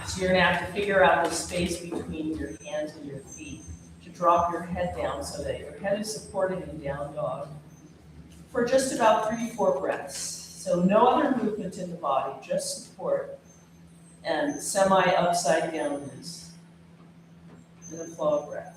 So you're going to have to figure out the space between your hands and your feet to drop your head down so that your head is supported in down dog for just about 3 to 4 breaths. So no other movement in the body, just support and semi-upside downness and a flow of breath.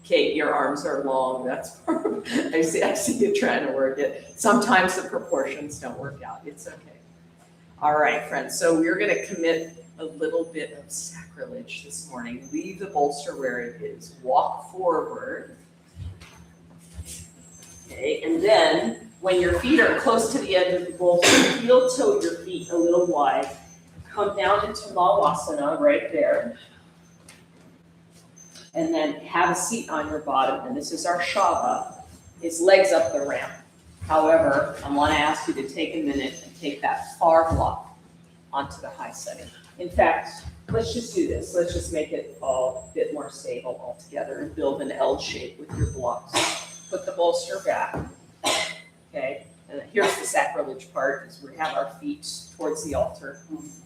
Kate, your arms are long. That's I see you trying to work it. Sometimes the proportions don't work out. It's okay. All right, friends. So we're going to commit a little bit of sacrilege this morning. Leave the bolster where it is. Walk forward. Okay, and then when your feet are close to the edge of the bolster, heel toe your feet a little wide. Come down into Malasana right there. And then have a seat on your bottom, and this is our Shava. His legs up the ramp. However, I want to ask you to take a minute and take that far block onto the high setting. In fact, let's just do this. Let's just make it all a bit more stable altogether and build an L shape with your blocks. Put the bolster back, okay? And here's the sacrilege part, is we have our feet towards the altar.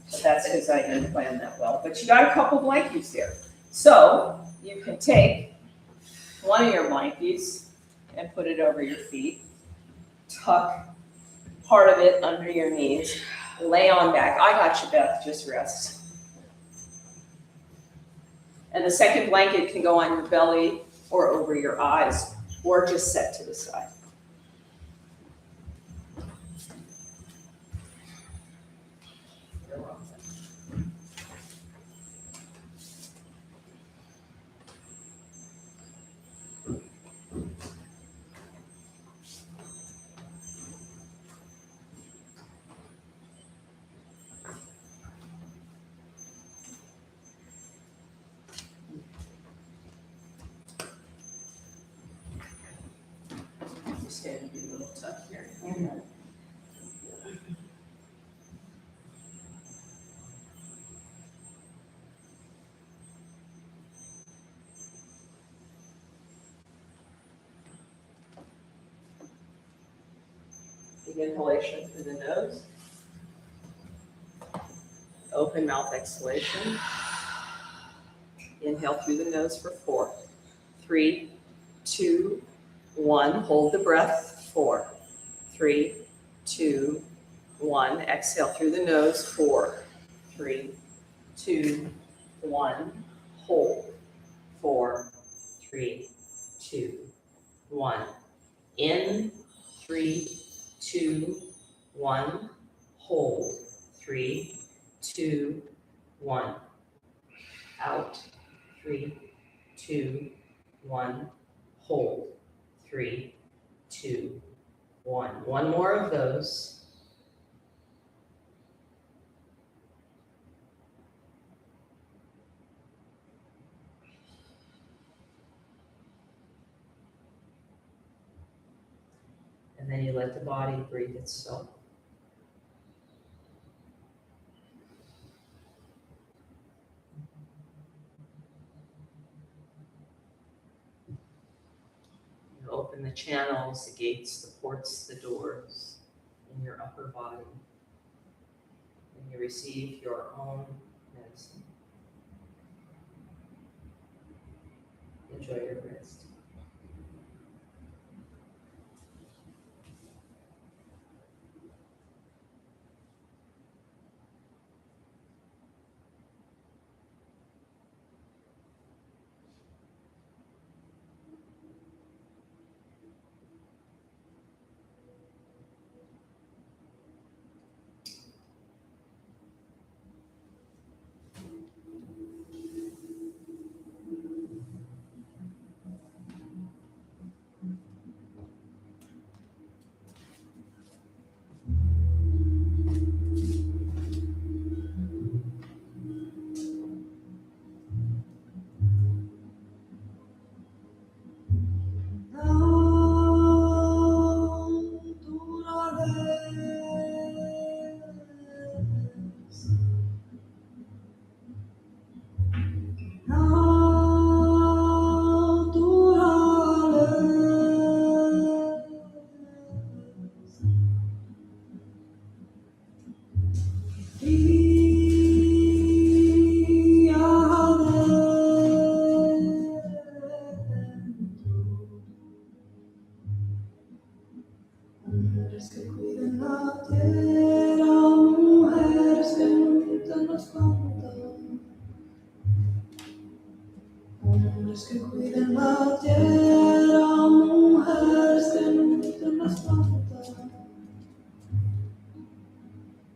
So that's because I didn't plan that well. But you got a couple blankies here. So you can take one of your blankies and put it over your feet. Tuck part of it under your knees. Lay on back. I got you, Beth. Just rest. And the second blanket can go on your belly or over your eyes, or just set to the side. You're welcome. Just gonna be a little tough here. Big inhalation through the nose. Open mouth exhalation. Inhale through the nose for 4, 3, 2, 1. Hold the breath. 4, 3, 2, 1. Exhale through the nose. 4, 3, 2, 1. Hold. 4, 3, 2, 1. In. 3, 2, 1. Hold. 3, 2, 1. Out. 3, 2, 1. Hold. 3, 2, 1. One more of those. And then you let the body breathe itself. You open the channels, the gates, the ports, the doors in your upper body. And you receive your own medicine. Enjoy your rest. Hombres que cuiden la tierra, mujeres que nunca nos contan. Hombres que cuiden la tierra, mujeres que nunca nos contan.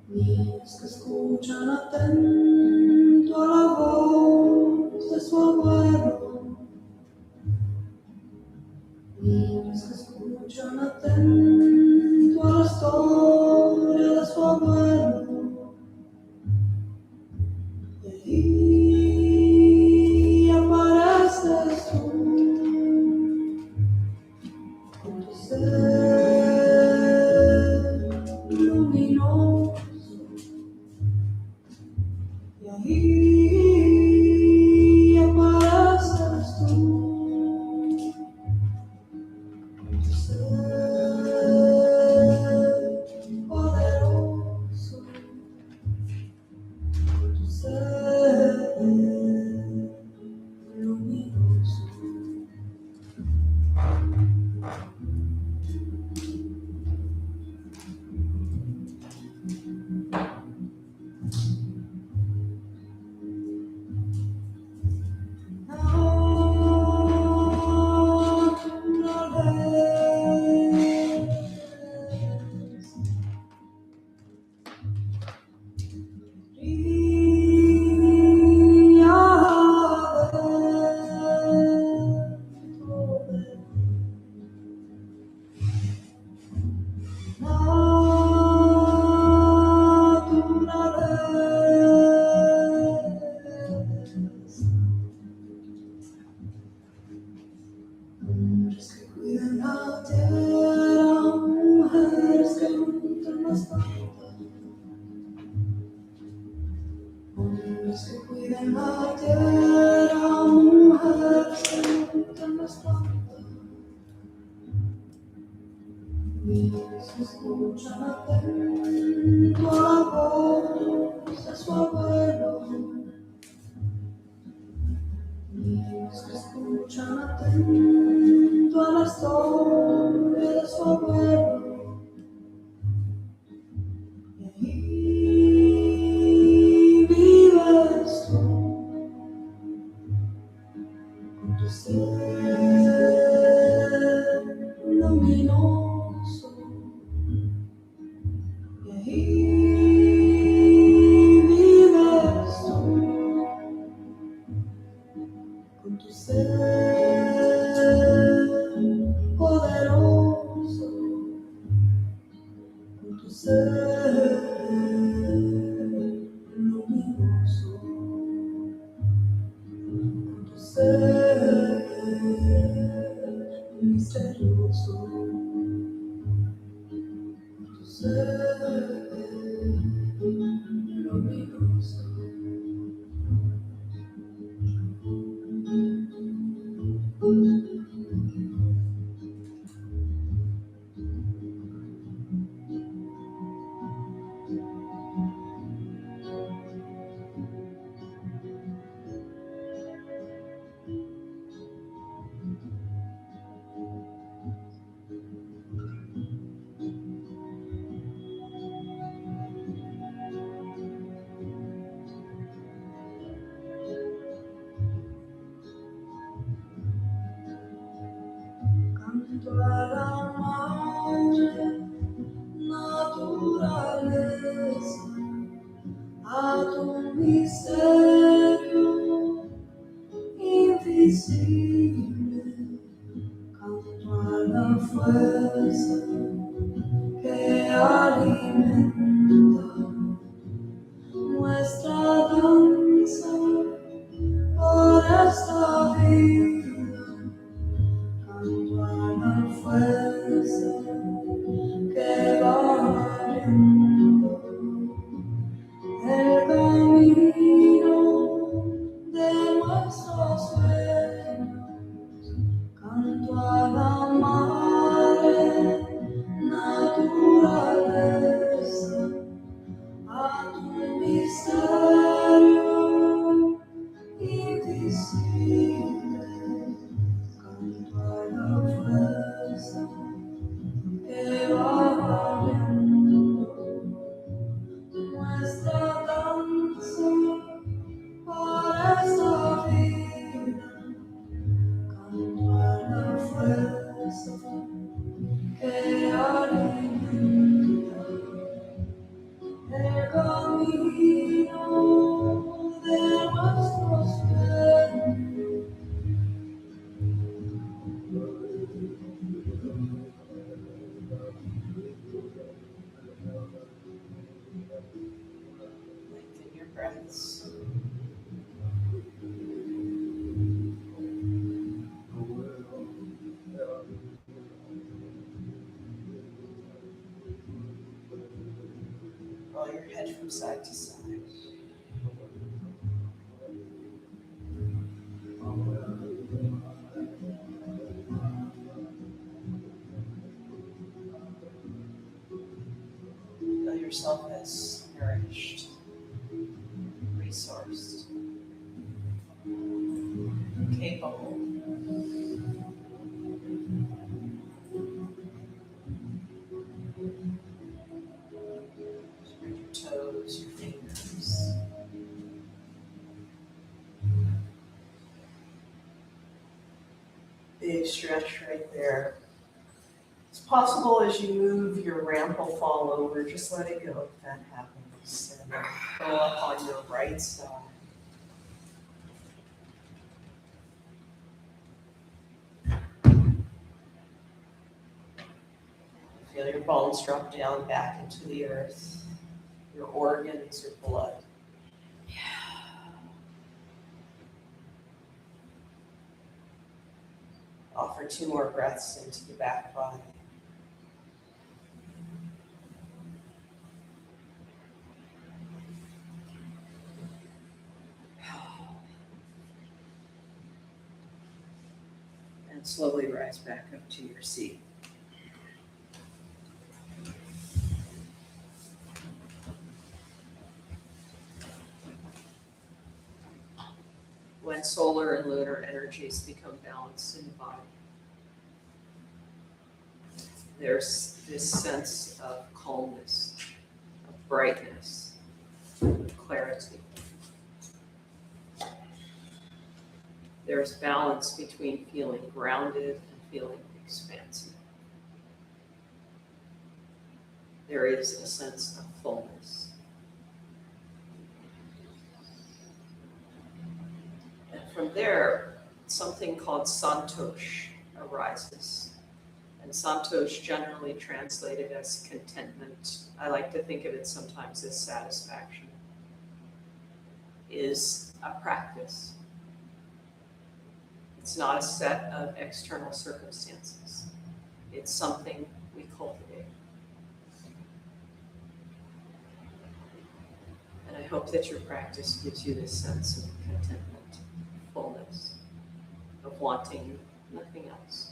Niños que escuchan atento a la voz de su abuelo. Niños que escuchan atento a la historia de su abuelo. Y ahí apareces tú, con tu ser luminoso. Y ahí apareces tú, con tu ser poderoso. escuchan atento a la voz de su abuelo. Niños que escuchan atento a la historia de su abuelo. Y ahí vives tú, con tu ser luminoso. Y ahí vives tú, con tu ser poderoso, con tu ser luminoso, con tu ser misterioso, con tu ser luminoso. Canto a la madre naturaleza, a tu misterio invisible. Canto a la fuerza que alimenta nuestra danza por esta vida. Canto a la fuerza que va abriendo el camino de nuestros sueños. Canto a la madre naturaleza, a tu misterio invisible. Canto a la fuerza que va abriendo nuestra danza por esta vida. Canto a la fuerza que alimenta el camino de nuestros sueños. Lengthen your breaths. Roll your head from side to side. Feel yourself as nourished, resourced, capable. Spread your toes, your fingers. Big stretch right there. It's possible as you move, your ramp will fall over. Just let it go if that happens. And then go up on your right side. Feel your bones drop down back into the earth, your organs, your blood. Offer 2 more breaths into the back body. And slowly rise back up to your seat. energies become balanced in the body. There's this sense of calmness, of brightness, of clarity. There's balance between feeling grounded and feeling expansive. There is a sense of fullness. And from there, something called santosh arises. And santosh, generally translated as contentment, I like to think of it sometimes as satisfaction, is a practice. It's not a set of external circumstances. It's something we cultivate. And I hope that your practice gives you this sense of contentment, fullness, of wanting nothing else.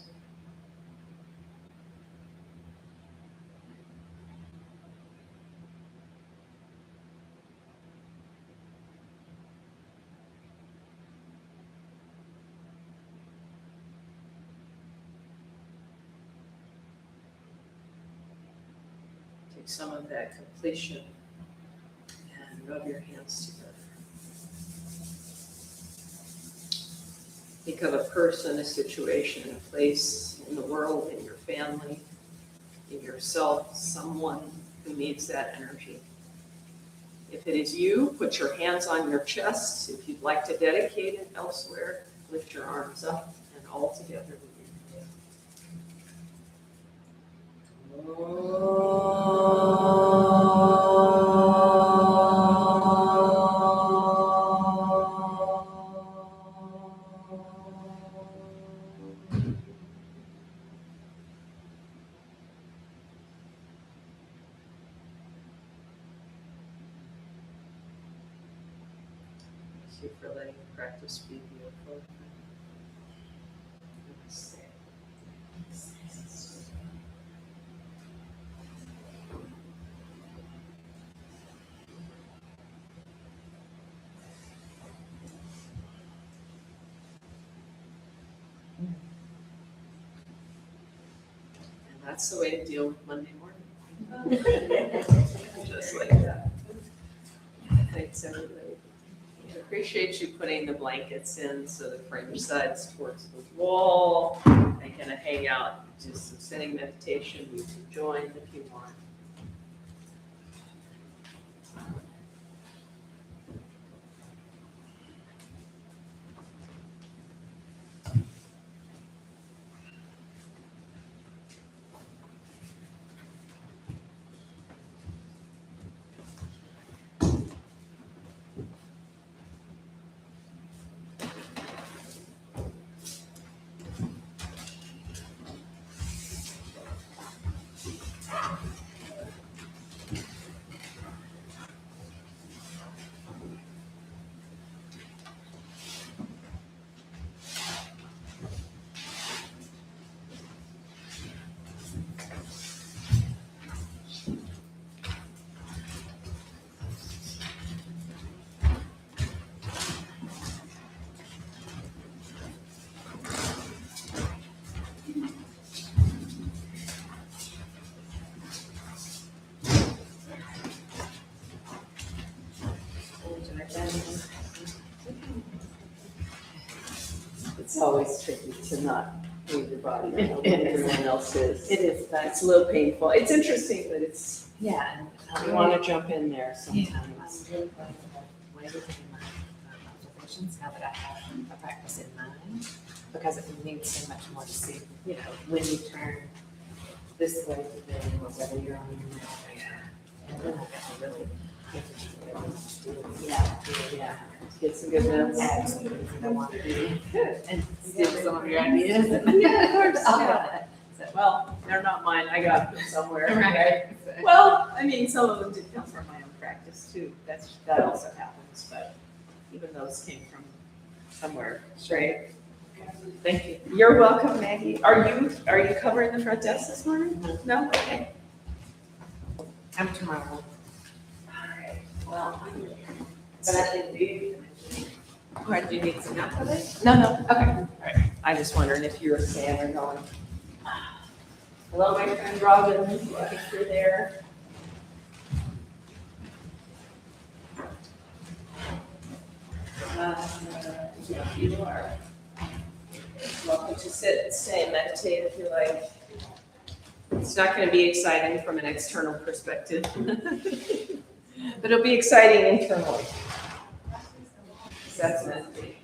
Take some of that completion and rub your hands together. Think of a person, a situation, a place in the world, in your family, in yourself, someone who needs that energy. If it is you, put your hands on your chest. If you'd like to dedicate it elsewhere, lift your arms up and all together we inhale. Thank you for letting the practice be beautiful. Namaste. And that's the way to deal with Monday morning. Just like that. Thanks, everybody. I appreciate you putting the blankets in so the frame side's towards the wall. They're gonna hang out, do some sitting meditation. You can join if you want. It's always tricky to not move your body when everyone else is. It is, but It's a little painful. It's interesting, but it's, yeah, and you want to jump in there I'm sometimes. really glad that I'm way within my observations now that I have a practice in mind, because it means so much more to see, you know, when you turn this way, then whether you're on your mat, and then I got to really yeah. Get some good notes. Absolutely, I want to do Good. and steal some of your ideas. Yeah, of course, I'll yeah. have it. So, Well, they're not mine. I got them somewhere. right. Well, I mean, some of them did come from my own practice too. That also happens, but even those came from somewhere. Right. Thank you. You're welcome, Maggie. Are you covering the front desk this morning? No? Okay. I'm tomorrow. All right. Well, But I think Or do you need some help with it? No. Okay. I just wondering if you were staying or going. Hello, my friend Robin, looking through there. Yeah, you are. Welcome to sit and stay and meditate if you like. It's not going to be exciting from an external perspective, but it'll be exciting internally. That's meant to be.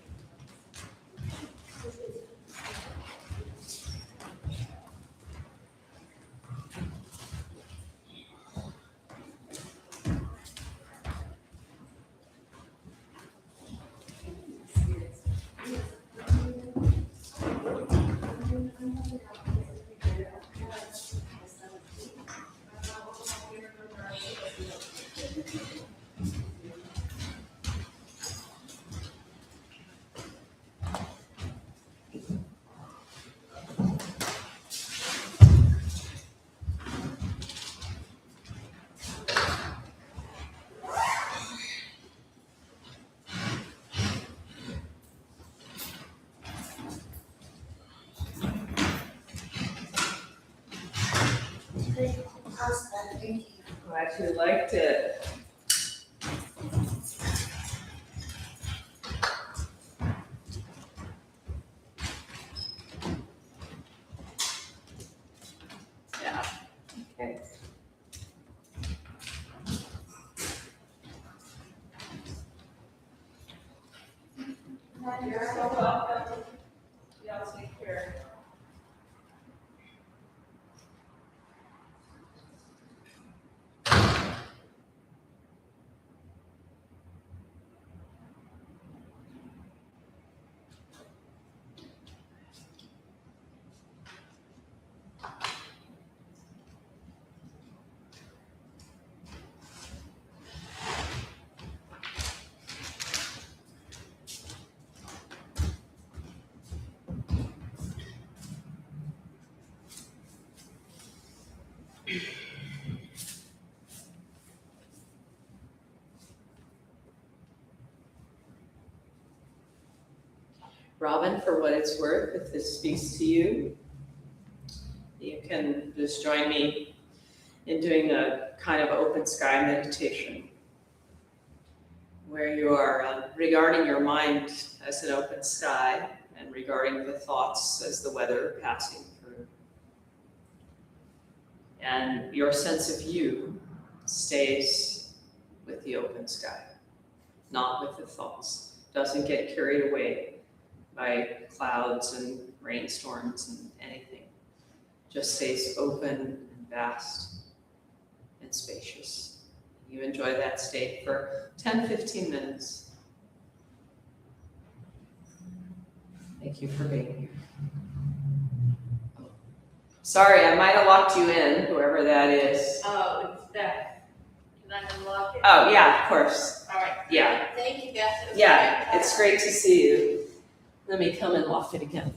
Glad you liked it. Yeah. Okay. You're so welcome. Y'all take care. Robin, for what it's worth, if this speaks to you, you can just join me in doing a kind of open sky meditation where you are regarding your mind as an open sky and regarding the thoughts as the weather passing through. And your sense of you stays with the open sky, not with the thoughts. Doesn't get carried away by clouds and rainstorms and anything. Just stays open and vast and spacious. You enjoy that state for 10, 15 minutes. Thank you for being here. Sorry, I might have locked you in, whoever that is. Oh, it's Beth. Can I unlock it? Oh, yeah, of course. All right. Yeah, Thank you, Beth. It was yeah, great. it's great to see you. Let me come and lock it again.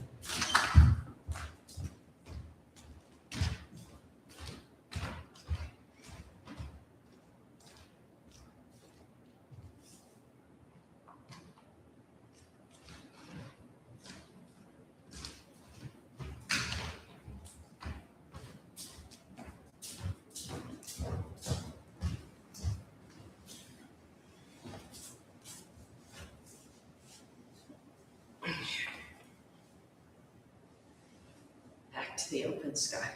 Back to the open sky.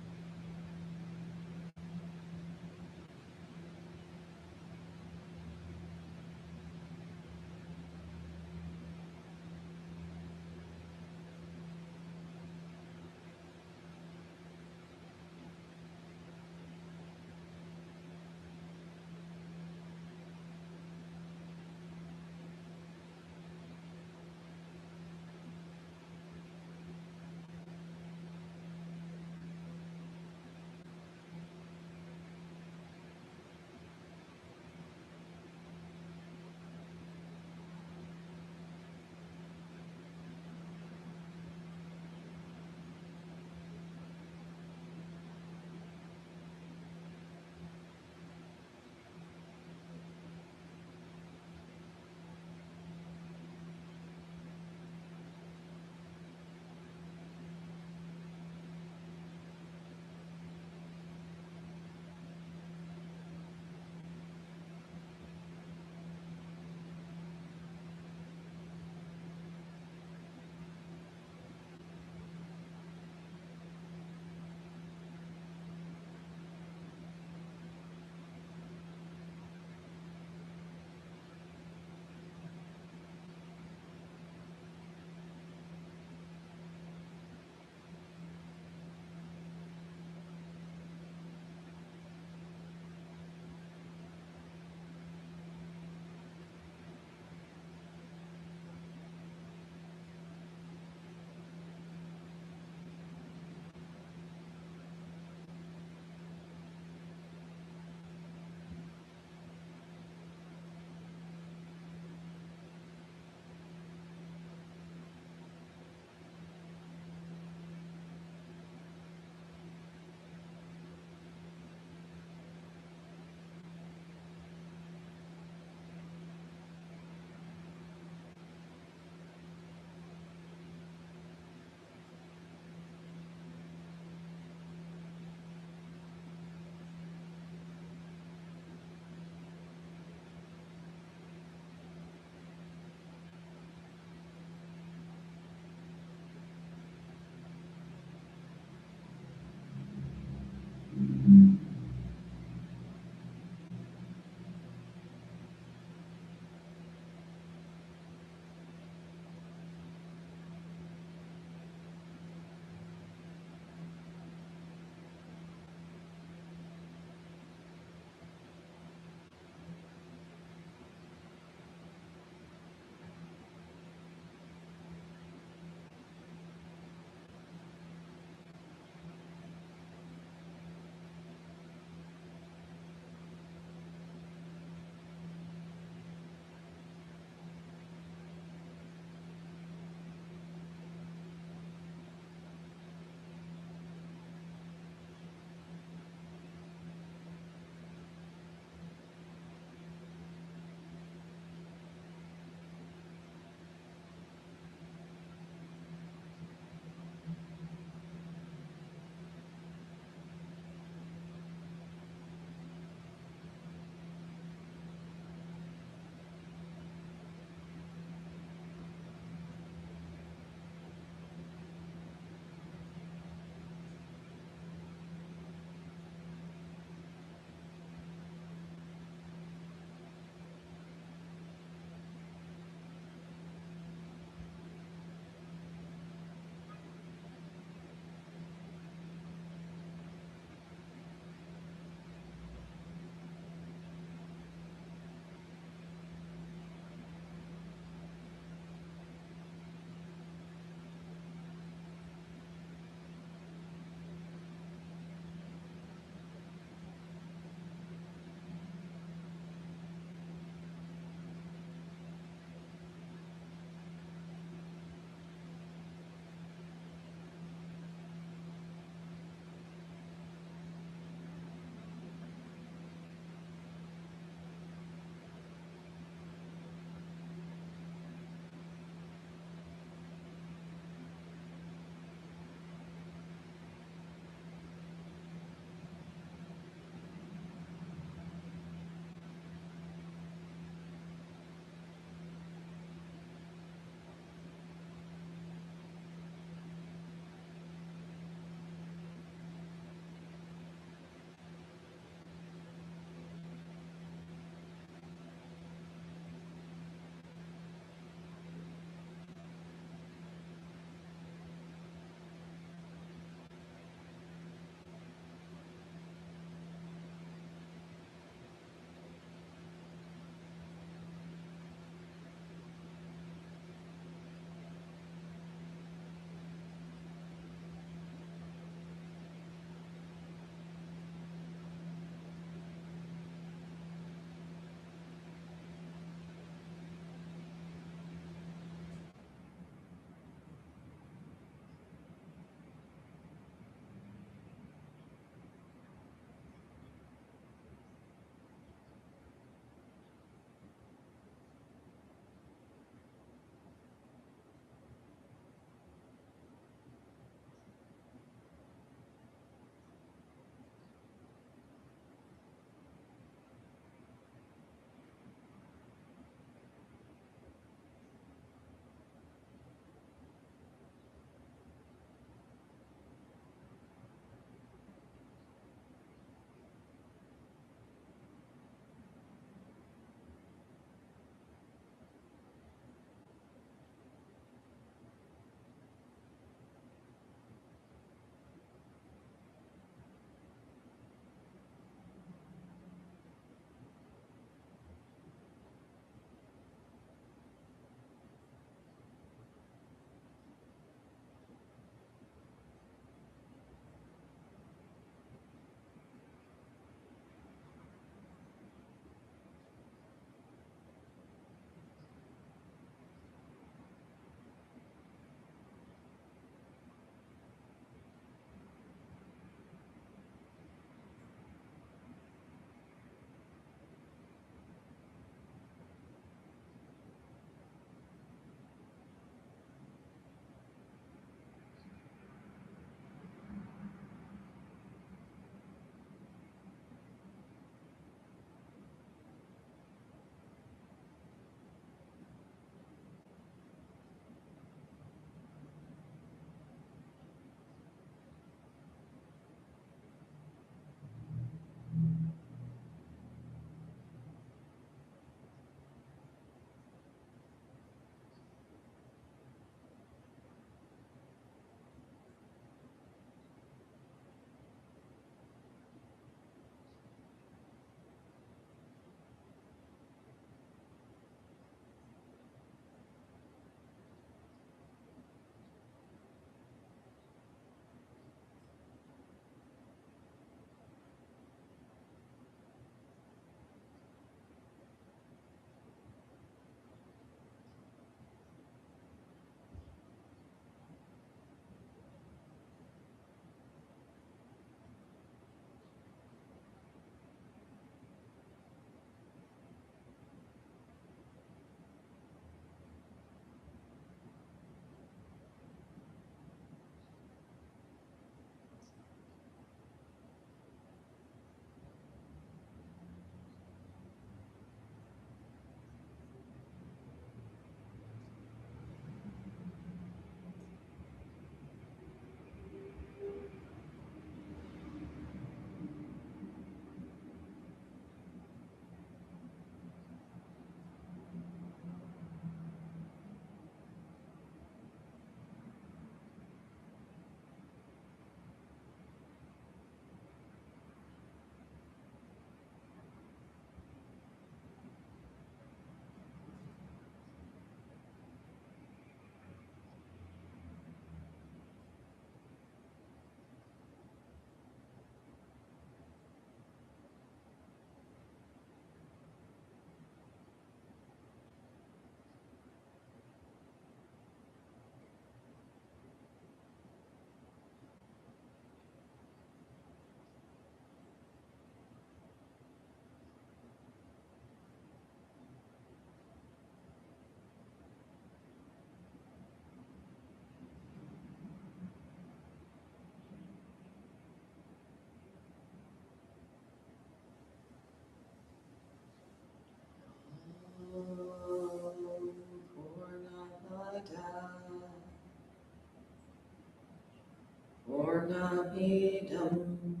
Purnamidam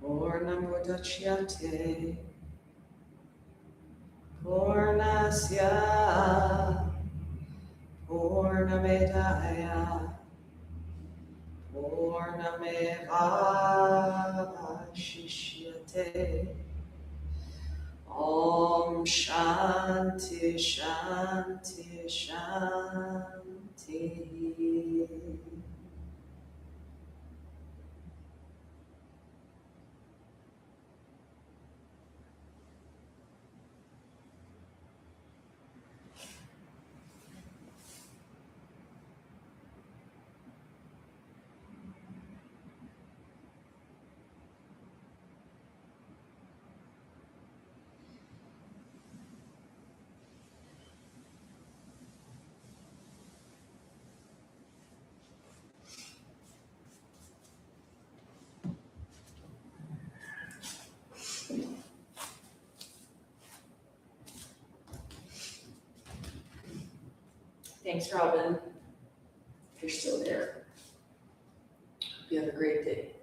Purnamudachyate Purnasya Purnamedaya Purnamevashishyate Om Shanti Shanti Shanti. Thanks, Robin. If you're still there. Hope you have a great day.